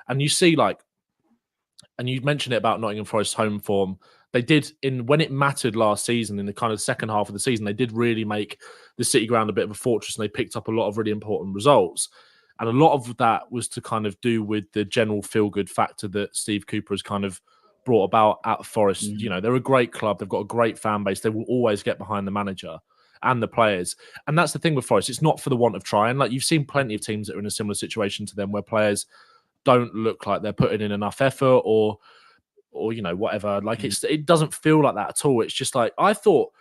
And you see, and you mentioned it about Nottingham Forest's home form. They did, when it mattered last season, in the kind of second half of the season, they did really make the City Ground a bit of a fortress, and they picked up a lot of really important results. And a lot of that was to kind of do with the general feel-good factor that Steve Cooper has kind of brought about at Forest. You know, they're a great club. They've got a great fan base. They will always get behind the manager and the players. And that's the thing with Forest. It's not for the want of trying. Like, you've seen plenty of teams that are in a similar situation to them where players don't look like they're putting in enough effort or you know, whatever. Like, it doesn't feel like that at all. It's just like, I thought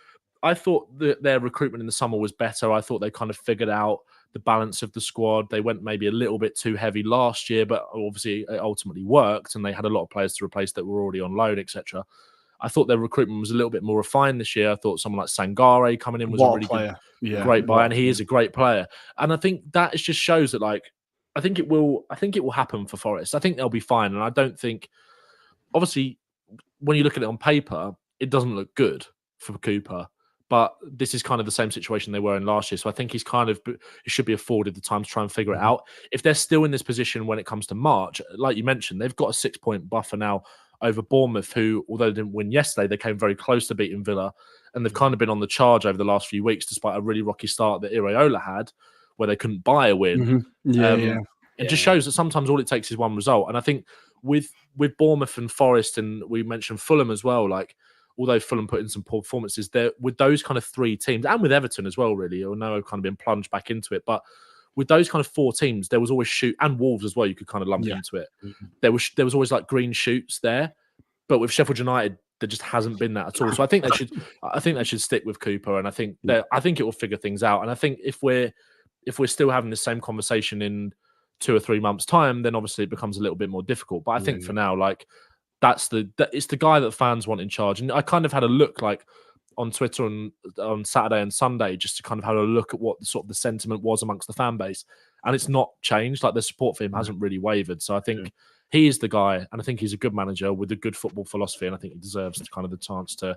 that their recruitment in the summer was better. I thought they kind of figured out the balance of the squad. They went maybe a little bit too heavy last year, but obviously it ultimately worked, and they had a lot of players to replace that were already on loan, etc. I thought their recruitment was a little bit more refined this year. I thought someone like Sangare coming in was a really good, great buy, and he is a great player. And I think that just shows that, like, I think it will happen for Forest. I think they'll be fine, and I don't think, obviously, when you look at it on paper, it doesn't look good for Cooper. But this is kind of the same situation they were in last year. So I think he should be afforded the time to try and figure it out. If they're still in this position when it comes to March, like you mentioned, they've got a 6-point buffer now over Bournemouth, who, although they didn't win yesterday, they came very close to beating Villa. And they've kind of been on the charge over the last few weeks, despite a really rocky start that Iraola had, where they couldn't buy a win. It just shows that sometimes all it takes is one result. And I think with Bournemouth and Forest, and we mentioned Fulham as well, like, although Fulham put in some poor performances, there with those kind of 3 teams, and with Everton as well, really, I know I've kind of been plunged back into it, but with those kind of 4 teams, there was always and Wolves as well, you could kind of lump into it. There was always like green shoots there, but with Sheffield United, there just hasn't been that at all. So I think they should stick with Cooper, and I think it will figure things out. And I think if we're still having the same conversation in 2 or 3 months' time, then obviously it becomes a little bit more difficult. But I think for now, like, it's the guy that fans want in charge. And I kind of had a look, like, on Twitter on Saturday and Sunday, just to kind of have a look at what the sentiment was amongst the fan base, and it's not changed. Like, the support for him hasn't really wavered. So I think he is the guy, and I think he's a good manager with a good football philosophy, and I think he deserves kind of the chance to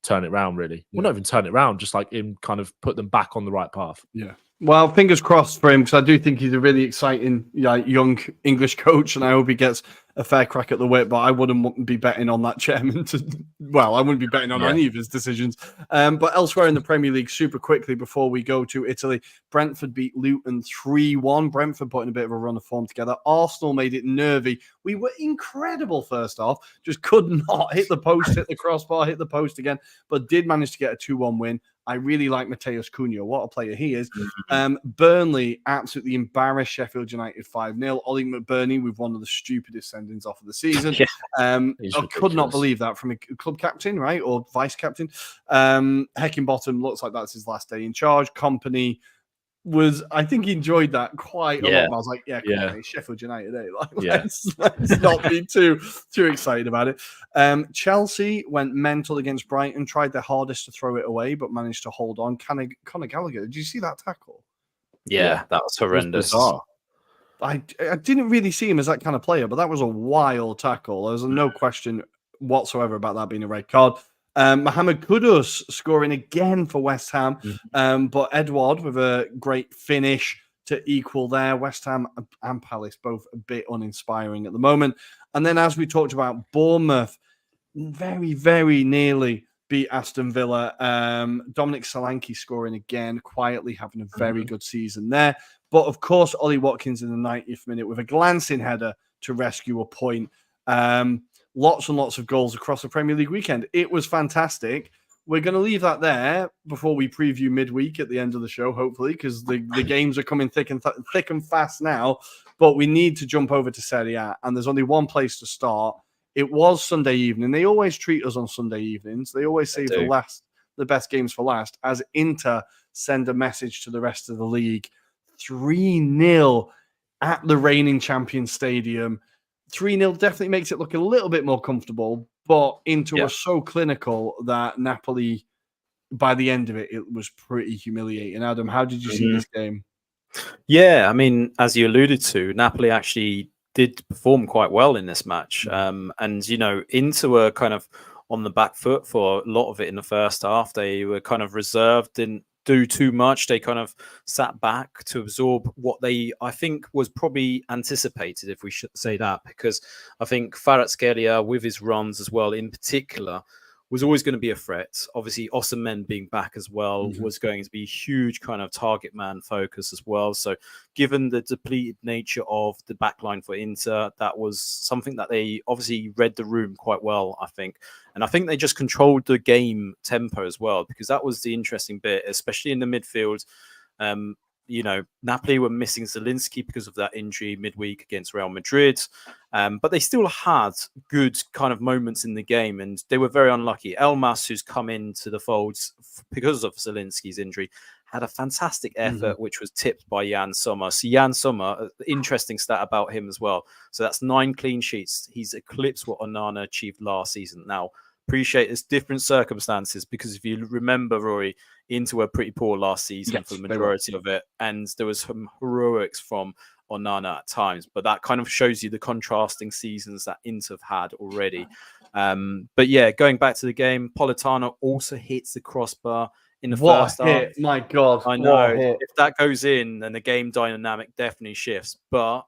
turn it around, really. Well, not even turn it around, just like him kind of put them back on the right path. Yeah. Well, fingers crossed for him, because I do think he's a really exciting young English coach, and I hope he gets a fair crack at the whip, but I wouldn't be betting on that chairman I wouldn't be betting on any of his decisions. But elsewhere in the Premier League, super quickly before we go to Italy, Brentford beat Luton 3-1. Brentford putting a bit of a run of form together. Arsenal made it nervy. We were incredible first half, just could not hit the post, hit the crossbar, hit the post again, but did manage to get a 2-1 win. I really like Mateus Cunha. What a player he is. Burnley absolutely embarrassed Sheffield United 5-0. Ollie McBurney with one of the stupidest sendings off of the season. I could not believe that from a club captain, right? Or vice captain. Heckingbottom looks like that's his last day in charge. Company I think he enjoyed that quite a lot. I was like, it's Sheffield United, eh? Let's not be too excited about it. Chelsea went mental against Brighton, tried their hardest to throw it away, but managed to hold on. Conor Gallagher, did you see that tackle? Yeah, that was horrendous. I didn't really see him as that kind of player, but that was a wild tackle. There's no question whatsoever about that being a red card. Mohamed Kudus scoring again for West Ham, but Edouard with a great finish to equal there. West Ham and Palace both a bit uninspiring at the moment. And then, as we talked about, Bournemouth very, very nearly beat Aston Villa. Dominic Solanke scoring again, quietly having a very good season there. But of course, Ollie Watkins in the 90th minute with a glancing header to rescue a point. Lots and lots of goals across the Premier League weekend. It was fantastic. We're going to leave that there before we preview midweek at the end of the show, hopefully, because the games are coming thick and fast now. But we need to jump over to Serie A, and there's only one place to start. It was Sunday evening. They always treat us on Sunday evenings. They always save the best games for last, as Inter send a message to the rest of the league. 3-0 at the reigning champion stadium. 3-0 definitely makes it look a little bit more comfortable, but Inter was so clinical that Napoli, by the end of it, it was pretty humiliating. Adam, how did you see this game? Yeah, I mean, as you alluded to, Napoli actually did perform quite well in this match. And, you know, Inter were kind of on the back foot for a lot of it in the first half. They were kind of reserved, didn't do too much. They kind of sat back to absorb what I think was probably anticipated, if we should say that, because I think Kvaratskhelia with his runs as well in particular was always going to be a threat. Obviously, Osimhen being back as well was going to be a huge kind of target man focus as well. So given the depleted nature of the backline for Inter, that was something that they obviously read the room quite well, I think. And I think they just controlled the game tempo as well, because that was the interesting bit, especially in the midfield. Napoli were missing Zielinski because of that injury midweek against Real Madrid. But they still had good kind of moments in the game, and they were very unlucky. Elmas, who's come into the folds because of Zielinski's injury, had a fantastic effort, which was tipped by Jan Sommer. So Jan Sommer, interesting stat about him as well. So that's 9 clean sheets. He's eclipsed what Onana achieved last season. Now, appreciate it's different circumstances, because if you remember, Rory, Inter were pretty poor last season for the majority of it, and there was some heroics from Onana at times, but that kind of shows you the contrasting seasons that Inter have had already. But yeah, going back to the game, Politano also hits the crossbar in the first half. My God. I know. If that goes in, then the game dynamic definitely shifts. But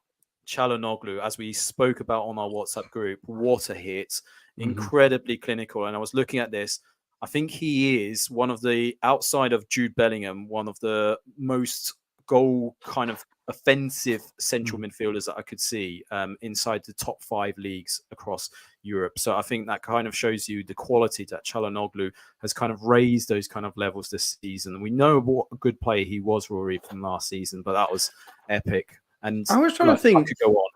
Çalhanoğlu, as we spoke about on our WhatsApp group, what a hit. Incredibly clinical. And I was looking at this. I think he is one of the, outside of Jude Bellingham, one of the most goal kind of offensive central midfielders that I could see inside the top 5 leagues across Europe. So I think that kind of shows you the quality that Çalhanoğlu has kind of raised those kind of levels this season. We know what a good player he was, Rory, from last season, but that was epic. And I was trying to think. I could go on.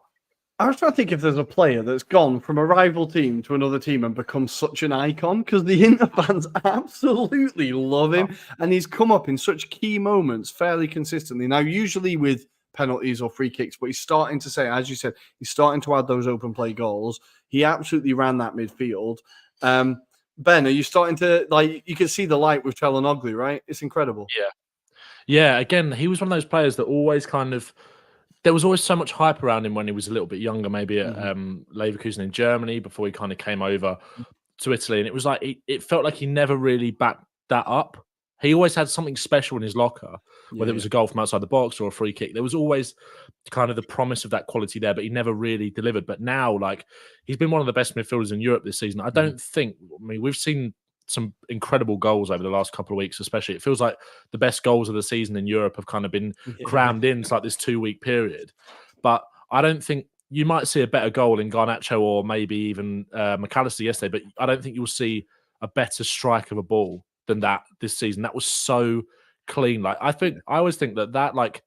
I was trying to think if there's a player that's gone from a rival team to another team and become such an icon, because the Inter fans absolutely love him, and he's come up in such key moments fairly consistently. Now, usually with penalties or free kicks, but he's starting to say, as you said, he's starting to add those open play goals. He absolutely ran that midfield. Ben, are you starting to, you can see the light with Çalhanoğlu, right? It's incredible. Yeah. Again, he was one of those players that always there was always so much hype around him when he was a little bit younger, maybe at Leverkusen in Germany, before he kind of came over to Italy. And it was like, it felt like he never really backed that up. He always had something special in his locker, whether it was a goal from outside the box or a free kick. There was always kind of the promise of that quality there, but he never really delivered. But now, he's been one of the best midfielders in Europe this season. I don't think, we've seen some incredible goals over the last couple of weeks, especially. It feels like the best goals of the season in Europe have kind of been crammed in to this 2-week period. But I don't think you might see a better goal in Garnacho or maybe even McAllister yesterday, but I don't think you'll see a better strike of a ball than that this season. That was so clean. I always think that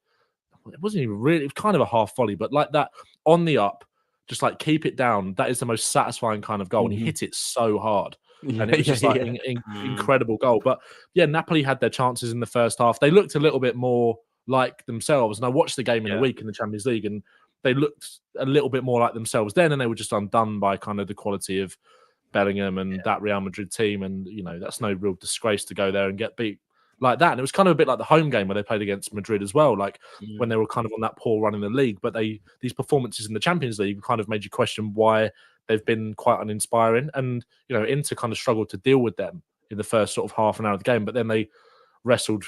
it wasn't even really, it was kind of a half volley, but that on the up, just keep it down. That is the most satisfying kind of goal. And he hit it so hard. And it was just incredible goal. But yeah, Napoli had their chances in the first half. They looked a little bit more like themselves. And I watched the game in a week in the Champions League, and they looked a little bit more like themselves then. And they were just undone by kind of the quality of Bellingham and that Real Madrid team. And, that's no real disgrace to go there and get beat like that. And it was kind of a bit like the home game where they played against Madrid as well, when they were kind of on that poor run in the league. But these performances in the Champions League kind of made you question why they've been quite uninspiring. And, Inter kind of struggled to deal with them in the first sort of half an hour of the game. But then they wrestled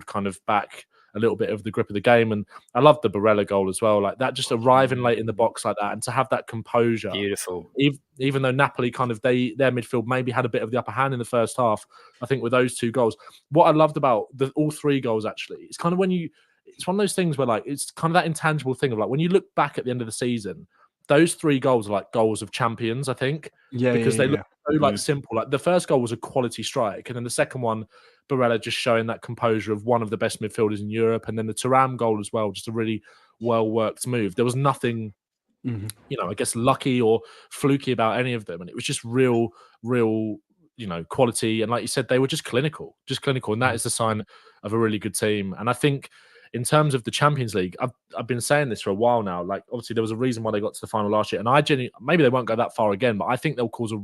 kind of back a little bit of the grip of the game. And I loved the Barella goal as well. That just arriving late in the box like that, and to have that composure. Beautiful. Even though Napoli their midfield maybe had a bit of the upper hand in the first half, I think with those 2 goals, what I loved about all 3 goals actually, it's kind of it's one of those things where it's kind of that intangible thing of when you look back at the end of the season, those 3 goals are goals of champions, I think. Because they look so simple. The first goal was a quality strike, and then the second one, Barella just showing that composure of one of the best midfielders in Europe, and then the Thuram goal as well, just a really well-worked move. There was nothing, I guess, lucky or fluky about any of them, and it was just real, quality. And like you said, they were just clinical, and that is the sign of a really good team. And I think in terms of the Champions League, I've been saying this for a while now. Obviously, there was a reason why they got to the final last year, and maybe they won't go that far again, but I think they'll cause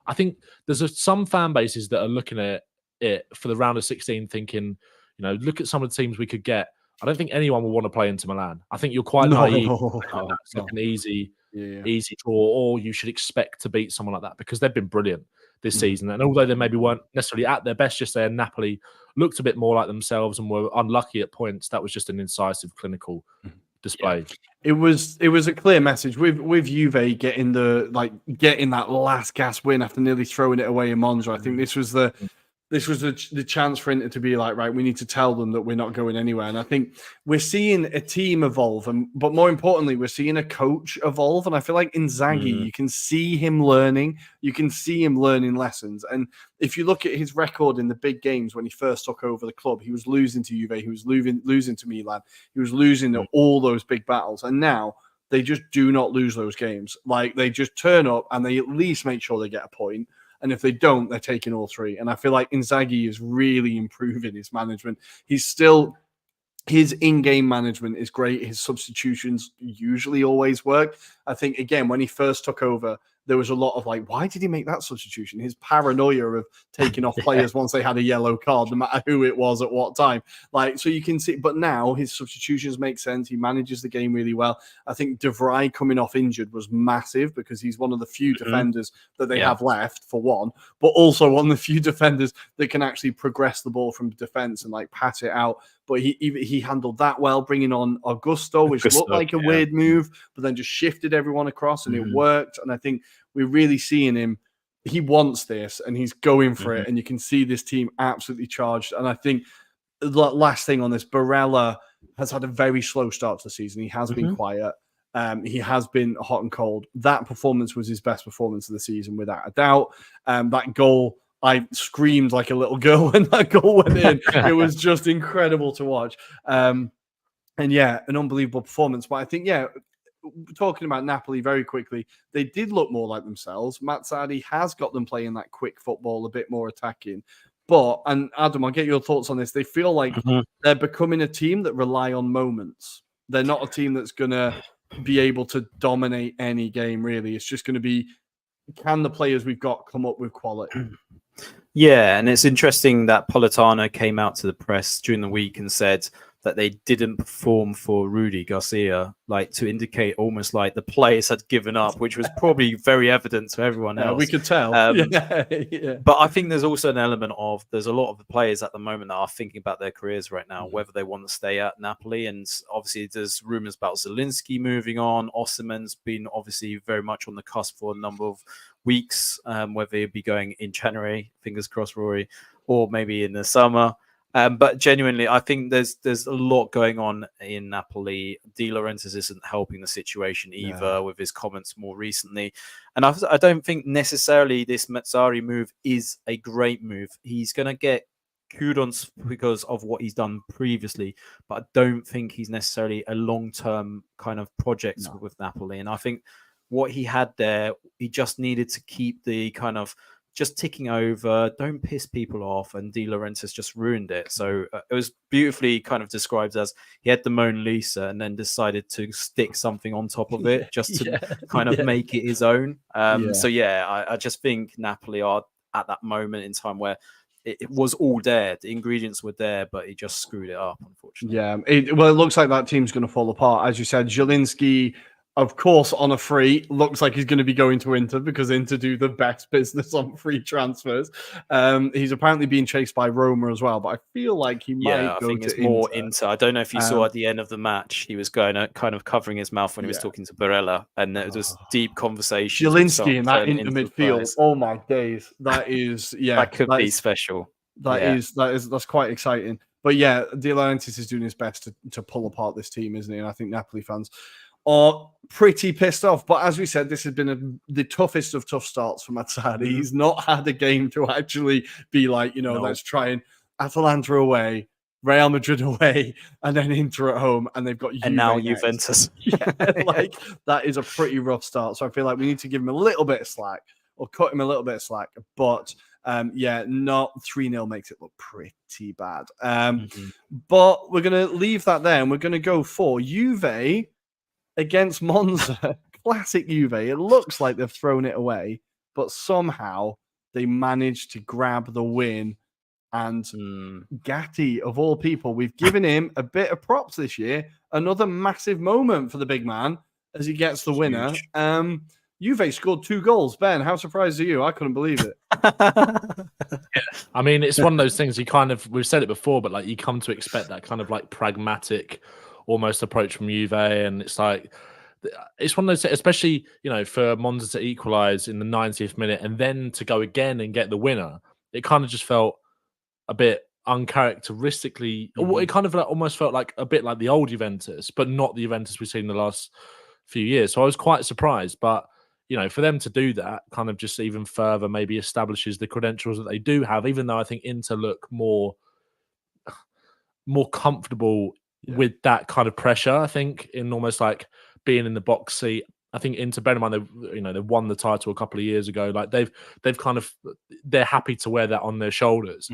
I think there's some fan bases that are looking at it for the round of 16 thinking, look at some of the teams we could get. I don't think anyone will want to play into Milan. I think you're quite naive. It's an easy draw, or you should expect to beat someone like that, because they've been brilliant this season. And although they maybe weren't necessarily at their best just there, Napoli looked a bit more like themselves and were unlucky at points. That was just an incisive, clinical displayed. It was a clear message with Juve getting that last gas win after nearly throwing it away in Monza. I think this was the chance for Inter to be like, right, we need to tell them that we're not going anywhere. And I think we're seeing a team evolve, but more importantly, we're seeing a coach evolve. And I feel like Inzaghi, you can see him learning. You can see him learning lessons. And if you look at his record in the big games when he first took over the club, he was losing to Juve, he was losing to Milan, he was losing to all those big battles. And now they just do not lose those games. Like, they just turn up and they at least make sure they get a point. And if they don't, they're taking all three. And I feel like Inzaghi is really improving his management. His in-game management is great. His substitutions usually always work. I think, again, when he first took over, there was a lot of like, why did he make that substitution? His paranoia of taking off players once they had a yellow card, no matter who it was at what time. Like, so you can see, but now his substitutions make sense. He manages the game really well. I think De Vrij coming off injured was massive because he's one of the few defenders that they have left, for one, but also one of the few defenders that can actually progress the ball from defense and like pass it out. But he handled that well, bringing on Augusto, which looked like a weird move, but then just shifted everyone across and it worked. And I think we're really seeing him. He wants this and he's going for it. And you can see this team absolutely charged. And I think the last thing on this, Barella has had a very slow start to the season. He has been quiet. He has been hot and cold. That performance was his best performance of the season, without a doubt. That goal, I screamed like a little girl when that goal went in. It was just incredible to watch. And yeah, an unbelievable performance. But I think, talking about Napoli very quickly, they did look more like themselves. Mazzarri has got them playing that quick football, a bit more attacking. But, and Adam, I'll get your thoughts on this. They feel like they're becoming a team that rely on moments. They're not a team that's going to be able to dominate any game, really. It's just going to be, can the players we've got come up with quality? Yeah, and it's interesting that Politano came out to the press during the week and said that they didn't perform for Rudy Garcia, like to indicate almost like the players had given up, which was probably very evident to everyone else. We could tell. But I think there's also an element of, there's a lot of the players at the moment that are thinking about their careers right now, whether they want to stay at Napoli. And obviously there's rumors about Zielinski moving on. Osimhen's been obviously very much on the cusp for a number of weeks, whether he'll be going in January, fingers crossed, Rory, or maybe in the summer. But genuinely, I think there's a lot going on in Napoli. De Laurentiis isn't helping the situation either with his comments more recently. And I don't think necessarily this Mazzarri move is a great move. He's going to get kudos because of what he's done previously, but I don't think he's necessarily a long-term kind of project with Napoli. And I think what he had there, he just needed to keep the kind of just ticking over, don't piss people off, and De Laurentiis just ruined it. So it was beautifully kind of described as he had the Mona Lisa and then decided to stick something on top of it just to kind of make it his own. So I just think Napoli are at that moment in time where it was all there. The ingredients were there, but he just screwed it up, unfortunately. Yeah, it looks like that team's going to fall apart. As you said, Zielinski, of course, on a free, looks like he's going to be going to Inter because Inter do the best business on free transfers. He's apparently being chased by Roma as well, but I feel like he might go to it's Inter. More Inter. I don't know if you saw at the end of the match, he was going kind of covering his mouth when he was talking to Barella, and there was this deep conversation. Zielinski in that Inter midfield. Oh my days, that is that could be special. That's quite exciting. But yeah, De Laurentiis is doing his best to pull apart this team, isn't he? And I think Napoli fans are pretty pissed off. But as we said, this has been the toughest of tough starts for Mazzarri. He's not had a game to actually be like, let's try and Atalanta away, Real Madrid away, and then Inter at home, and they've got Juventus. That is a pretty rough start. So I feel like we need to give him a little bit of slack or cut him a little bit of slack. But not 3-0 makes it look pretty bad. But we're going to leave that there, and we're going to go for Juve against Monza. Classic Juve. It looks like they've thrown it away, but somehow they managed to grab the win. And Gatti, of all people, we've given him a bit of props this year. Another massive moment for the big man as he gets the winner. Juve scored 2 goals. Ben, how surprised are you? I couldn't believe it. I mean, it's one of those things we've said it before, but like you come to expect that kind of like pragmatic, almost approach from Juve, and it's like it's one of those, especially for Monza to equalise in the 90th minute and then to go again and get the winner. It kind of just felt a bit uncharacteristically. It kind of almost felt like a bit like the old Juventus, but not the Juventus we've seen in the last few years. So I was quite surprised, but for them to do that kind of just even further maybe establishes the credentials that they do have, even though I think Inter look more comfortable with that kind of pressure. I think in almost like being in the box seat. I think Inter, bear in mind they won the title a couple of years ago. Like they've kind of, they're happy to wear that on their shoulders.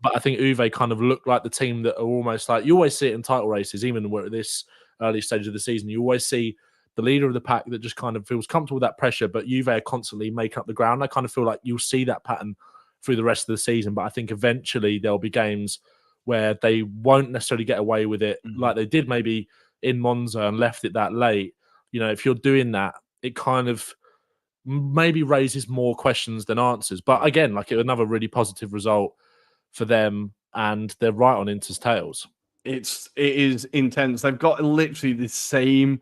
But I think Juve kind of look like the team that are almost like, you always see it in title races, even when at this early stage of the season, you always see the leader of the pack that just kind of feels comfortable with that pressure, but Juve are constantly making up the ground. I kind of feel like you'll see that pattern through the rest of the season, but I think eventually there'll be games where they won't necessarily get away with it like they did maybe in Monza and left it that late. If you're doing that, it kind of maybe raises more questions than answers. But again, like another really positive result for them, and they're right on Inter's tails. It is intense. They've got literally the same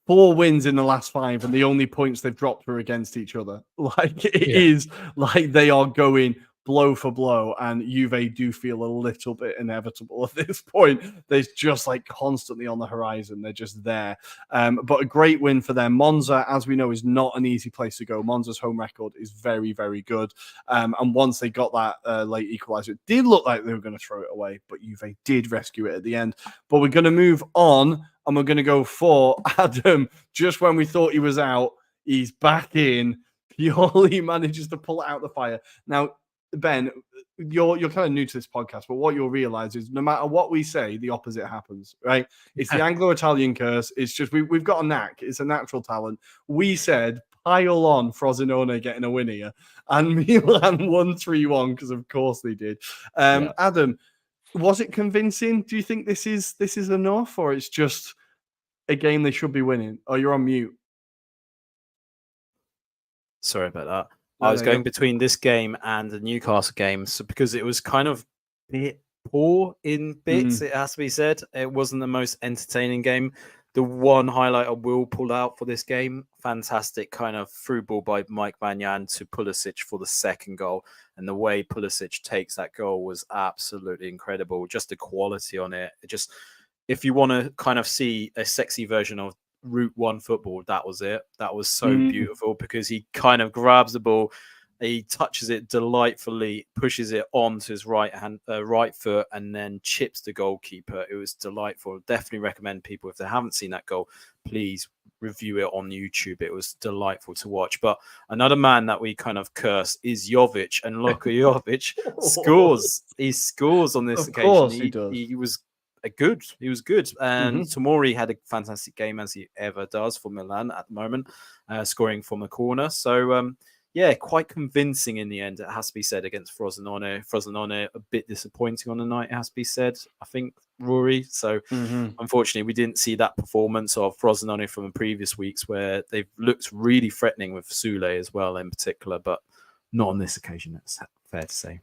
4 wins in the last 5, and the only points they've dropped are against each other. It is like they are going blow for blow, and Juve do feel a little bit inevitable at this point. They're just constantly on the horizon. They're just there. But a great win for them. Monza, as we know, is not an easy place to go. Monza's home record is very, very good. And once they got that late equaliser, it did look like they were going to throw it away, but Juve did rescue it at the end. But we're going to move on, and we're going to go for Adam. Just when we thought he was out, he's back in. Pioli manages to pull it out the fire. Now, Ben, you're kind of new to this podcast, but what you'll realize is no matter what we say, the opposite happens, right? It's the Anglo-Italian curse. It's just we've got a knack. It's a natural talent. We said pile on Frosinone getting a win here, and Milan won 3-1 because of course they did. Adam, was it convincing? Do you think this is enough, or it's just a game they should be winning? Oh, you're on mute. Sorry about that. I was going between this game and the Newcastle game, so because it was kind of bit poor in bits, it has to be said. It wasn't the most entertaining game. The one highlight I will pull out for this game, fantastic kind of through ball by Mike Maignan to Pulisic for the second goal. And the way Pulisic takes that goal was absolutely incredible. Just the quality on it. If you want to kind of see a sexy version of Route 1 football, that was it. That was so beautiful because he kind of grabs the ball, he touches it delightfully, pushes it onto his right foot, and then chips the goalkeeper. It was delightful. Definitely recommend people, if they haven't seen that goal, please review it on YouTube. It was delightful to watch. But another man that we kind of curse is Jovic, and look, Jovic scores. He scores on this occasion. Course he does. He was good. He was good. And Tomori had a fantastic game, as he ever does for Milan at the moment, scoring from a corner. So, quite convincing in the end, it has to be said, against Frosinone. Frosinone, a bit disappointing on the night, it has to be said, I think, Rory. So, unfortunately, we didn't see that performance of Frosinone from the previous weeks, where they've looked really threatening with Sule as well in particular, but not on this occasion, that's fair to say.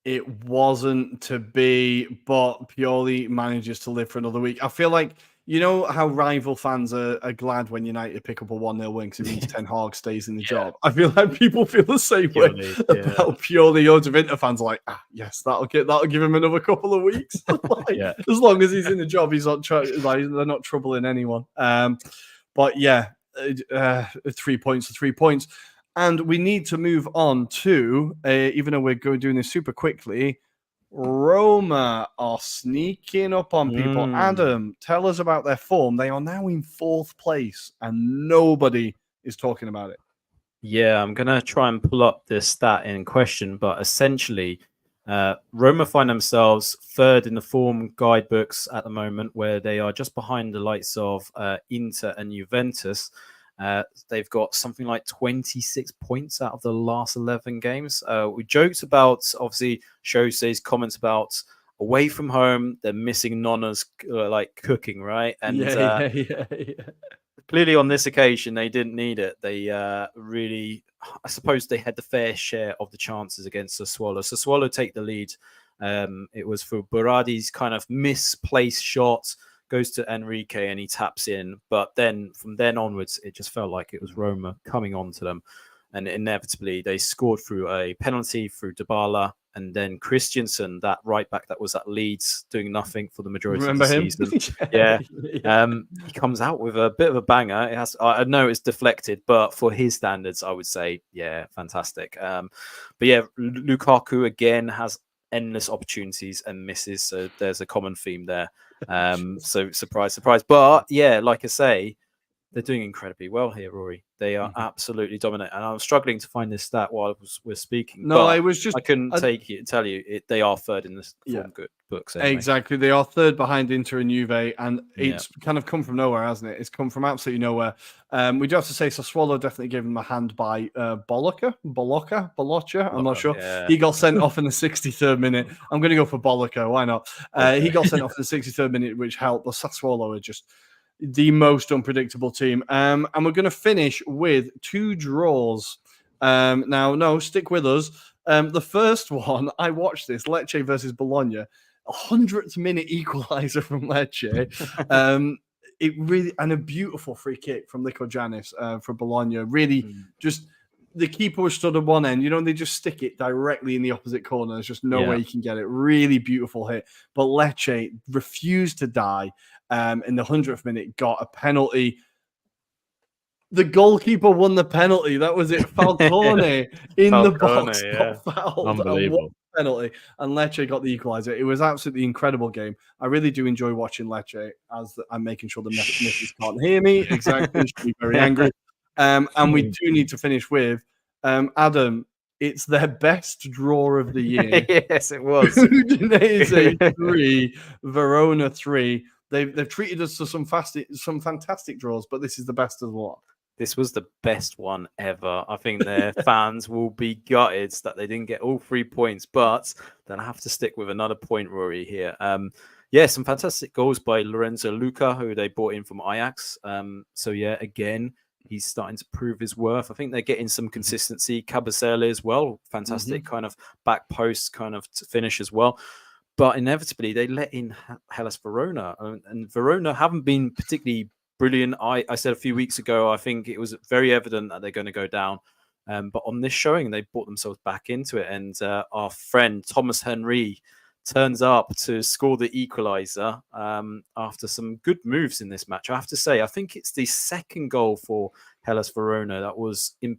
It wasn't to be, but Pioli manages to live for another week. I feel like, you know how rival fans are glad when United pick up a 1-0 win because it means Ten Hag stays in the job. I feel like people feel the same way about Pioli. Loads of Inter fans are like, yes, that'll give him another couple of weeks. As long as he's in the job, he's not they're not troubling anyone. But 3 points to 3 points. And we need to move on to, even though we're doing this super quickly, Roma are sneaking up on people. Adam, tell us about their form. They are now in 4th place and nobody is talking about it. Yeah, I'm going to try and pull up the stat in question, but essentially, Roma find themselves 3rd in the form guidebooks at the moment, where they are just behind the likes of Inter and Juventus. They've got something like 26 points out of the last 11 games. We joked about, obviously, Jose's comments about away from home, they're missing Nonna's cooking, right? And clearly on this occasion, they didn't need it. They really, I suppose they had the fair share of the chances against Sassuolo. Sassuolo take the lead. It was for Berardi's kind of misplaced shot, goes to Enrique and he taps in. But then from then onwards, it just felt like it was Roma coming on to them. And inevitably, they scored through a penalty through Dybala. And then Christensen, that right back that was at Leeds, doing nothing for the majority Remember of the him? season. Yeah. He comes out with a bit of a banger. I know it's deflected, but for his standards, I would say, yeah, fantastic. But yeah, Lukaku again has endless opportunities and misses. So there's a common theme there. So surprise, surprise. But yeah, like I say, they're doing incredibly well here, Rory. They are absolutely dominant. And I was struggling to find this stat while we're speaking. No, I was just... I couldn't tell you they are third in the form good books. Anyway. Exactly. They are third behind Inter and Juve. And it's kind of come from nowhere, hasn't it? It's come from absolutely nowhere. We do have to say Sassuolo definitely gave him a hand by Bolocca. I'm not sure. Yeah. He got sent off in the 63rd minute. I'm going to go for Bolocca. Why not? He got sent off in the 63rd minute, which helped. But Sassuolo are just the most unpredictable team. And we're going to finish with 2 draws. Now, no, stick with us. The first one, I watched this, Lecce versus Bologna, 100th minute equalizer from Lecce. It really, and a beautiful free kick from Lico Janis for Bologna. Really, just the keeper was stood at one end. You know, they just stick it directly in the opposite corner. There's just no way you can get it. Really beautiful hit. But Lecce refused to die. In the 100th minute, got a penalty. The goalkeeper won the penalty. That was it. Falcone in the box got fouled. Unbelievable. Penalty. And Lecce got the equaliser. It was absolutely incredible game. I really do enjoy watching Lecce as I'm making sure the missus can't hear me. Exactly. She'll be very angry. And we do need to finish with Adam. It's their best draw of the year. Yes, it was. Udinese 3, Verona 3. They've treated us to some fantastic draws, but this is the best of the lot. This was the best one ever. I think their fans will be gutted that they didn't get all 3 points, but they'll have to stick with another point, Rory, here. Some fantastic goals by Lorenzo Luca, who they brought in from Ajax. So, yeah, again, he's starting to prove his worth. I think they're getting some consistency. Cabasele as well. Fantastic kind of back post kind of finish as well. But inevitably, they let in Hellas Verona. And Verona haven't been particularly brilliant. I said a few weeks ago, I think it was very evident that they're going to go down. But on this showing, they brought themselves back into it. And our friend Thomas Henry turns up to score the equaliser after some good moves in this match. I have to say, I think it's the second goal for Hellas Verona that was in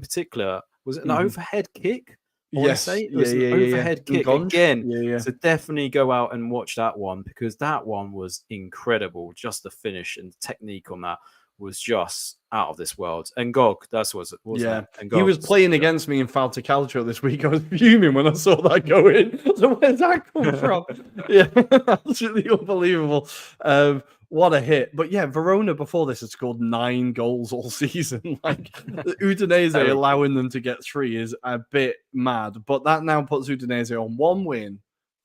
particular. Was it an overhead kick? Yes, it was an overhead kick again. So definitely go out and watch that one because that one was incredible. Just the finish and technique on that was just out of this world. And Gog, that's what it was. Yeah, he was playing against me in Falta Calcio this week. I was fuming when I saw that go in. So where's that come from? Yeah, absolutely unbelievable. What a hit. But yeah, Verona before this had scored 9 goals all season. Like Udinese allowing them to get 3 is a bit mad. But that now puts Udinese on 1 win,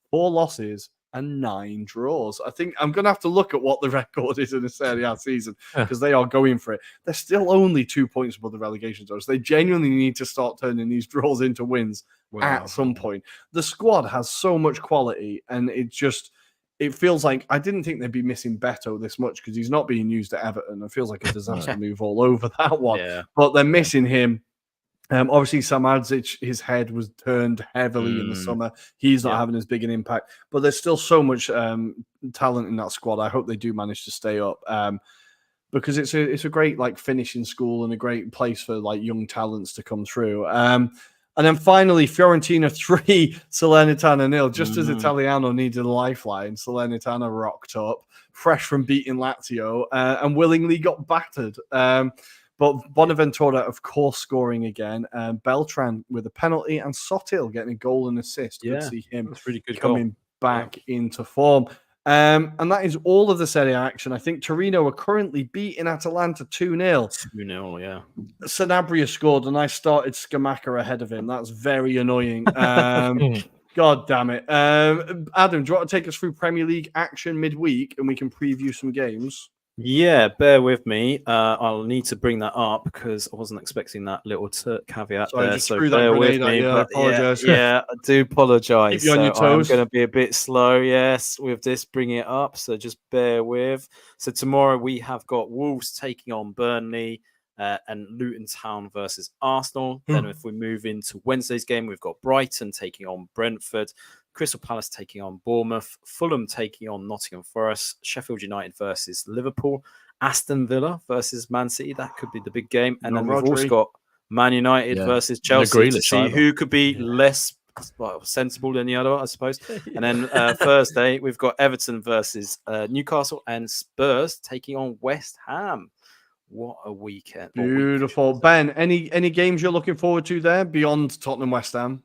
4 losses, and 9 draws. I think I'm going to have to look at what the record is in the Serie A season because they are going for it. They're still only 2 points above the relegation zone. So they genuinely need to start turning these draws into wins at some point. The squad has so much quality and it feels like I didn't think they'd be missing Beto this much because he's not being used at Everton. It feels like a disaster move all over that one. Yeah. But they're missing him. Obviously, Samardzic, his head was turned heavily in the summer. He's not having as big an impact. But there's still so much talent in that squad. I hope they do manage to stay up because it's a great like finishing school and a great place for like young talents to come through. And then finally, Fiorentina 3, Salernitana 0. Just as Italiano needed a lifeline, Salernitana rocked up, fresh from beating Lazio, and willingly got battered. But Bonaventura, of course, scoring again. Beltran with a penalty, and Sotil getting a goal and assist. Good to see him really good coming back into form. And that is all of the Serie A action. I think Torino are currently beating Atalanta 2-0. 2-0, yeah. Sanabria scored, and I started Scamacca ahead of him. That's very annoying. God damn it. Adam, do you want to take us through Premier League action midweek, and we can preview some games? Yeah, bear with me. I'll need to bring that up because I wasn't expecting that little caveat Sorry, I there. just So threw that bear with grenade at me. you. I But apologise. yeah, I do apologise. Keep you on your So I'm toes. going to be a bit slow, yes, with this bringing it up. So just bear with. So tomorrow we have got Wolves taking on Burnley and Luton Town versus Arsenal. Then if we move into Wednesday's game, we've got Brighton taking on Brentford. Crystal Palace taking on Bournemouth, Fulham taking on Nottingham Forest, Sheffield United versus Liverpool, Aston Villa versus Man City. That could be the big game. And then we've also got Man United versus Chelsea to see who could be less sensible than the other, I suppose. And then Thursday, we've got Everton versus Newcastle and Spurs taking on West Ham. What a weekend. Beautiful. Ben, any games you're looking forward to there beyond Tottenham West Ham?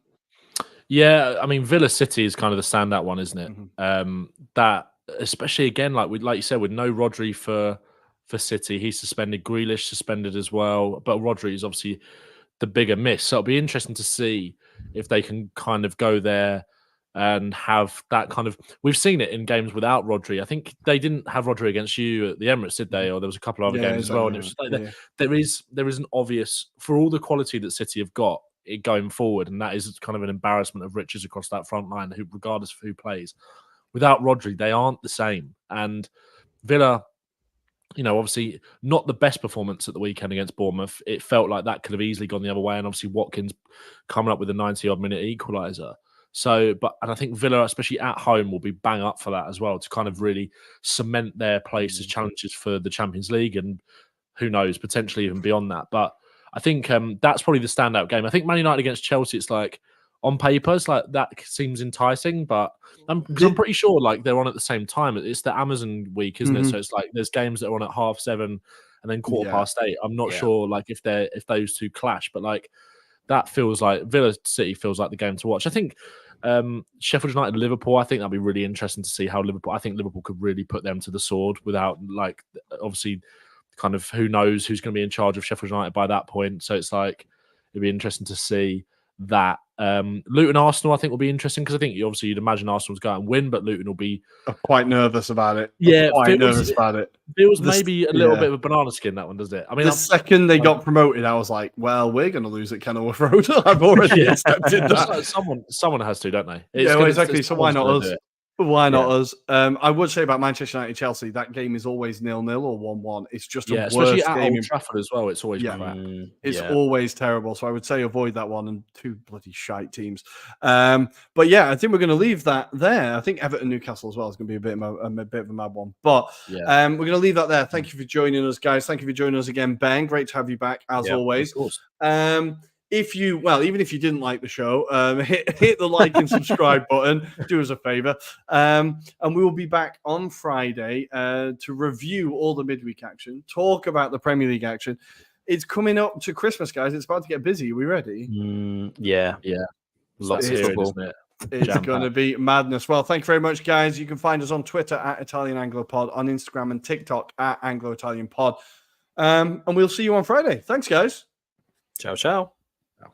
Yeah, I mean, Villa City is kind of the standout one, isn't it? Mm-hmm. That, especially again, like you said, with no Rodri for City, he's suspended. Grealish suspended as well, but Rodri is obviously the bigger miss. So it'll be interesting to see if they can kind of go there and have that kind of. We've seen it in games without Rodri. I think they didn't have Rodri against you at the Emirates, did they? Or there was a couple of other games as well. And it was just like there is an obvious, for all the quality that City have got going forward, and that is kind of an embarrassment of riches across that front line, who, regardless of who plays. Without Rodri, they aren't the same. And Villa, obviously not the best performance at the weekend against Bournemouth. It felt like that could have easily gone the other way. And obviously Watkins coming up with a 90-odd minute equaliser. So, and I think Villa, especially at home, will be bang up for that as well, to kind of really cement their place as challengers for the Champions League, and who knows, potentially even beyond that. But I think that's probably the standout game. I think Man United against Chelsea, it's like, on paper, it's like that seems enticing, but I'm pretty sure like they're on at the same time. It's the Amazon week, isn't it? So it's like there's games that are on at 7:30 and then 8:15. I'm not sure like if those two clash, but like that feels like Villa City feels like the game to watch. I think Sheffield United, Liverpool. I think that'd be really interesting to see how Liverpool. I think Liverpool could really put them to the sword without like obviously kind of who knows who's going to be in charge of Sheffield United by that point. So it's like it'd be interesting to see that. Luton Arsenal, I think, will be interesting because I think obviously you'd imagine Arsenal's go out and win, but Luton will be quite nervous about it. Yeah, quite nervous about it. Feels maybe a little bit of a banana skin, that one, does it? I mean, the second they got promoted, I was like, "Well, we're going to lose at Kenilworth Road." I've already accepted that. Like someone has to, don't they? Exactly. So why not us? Why not us? Yeah. I would say about Manchester United Chelsea, that game is always 0-0 or 1-1. It's just a worse especially at game Old Trafford as well. It's always crap. It's always terrible. So I would say avoid that one, and two bloody shite teams. But yeah, I think we're going to leave that there. I think Everton Newcastle as well is going to be a bit of a mad one. But we're going to leave that there. Thank you for joining us, guys. Thank you for joining us again, Ben. Great to have you back as always. Of course. Even if you didn't like the show, hit the like and subscribe button. Do us a favor. And we will be back on Friday to review all the midweek action, talk about the Premier League action. It's coming up to Christmas, guys. It's about to get busy. Are we ready? Yeah. Lots of football. Isn't it? It's going to be madness. Well, thank you very much, guys. You can find us on Twitter at Italian Anglo Pod, on Instagram and TikTok at Anglo-Italian Pod. And we'll see you on Friday. Thanks, guys. Ciao, ciao.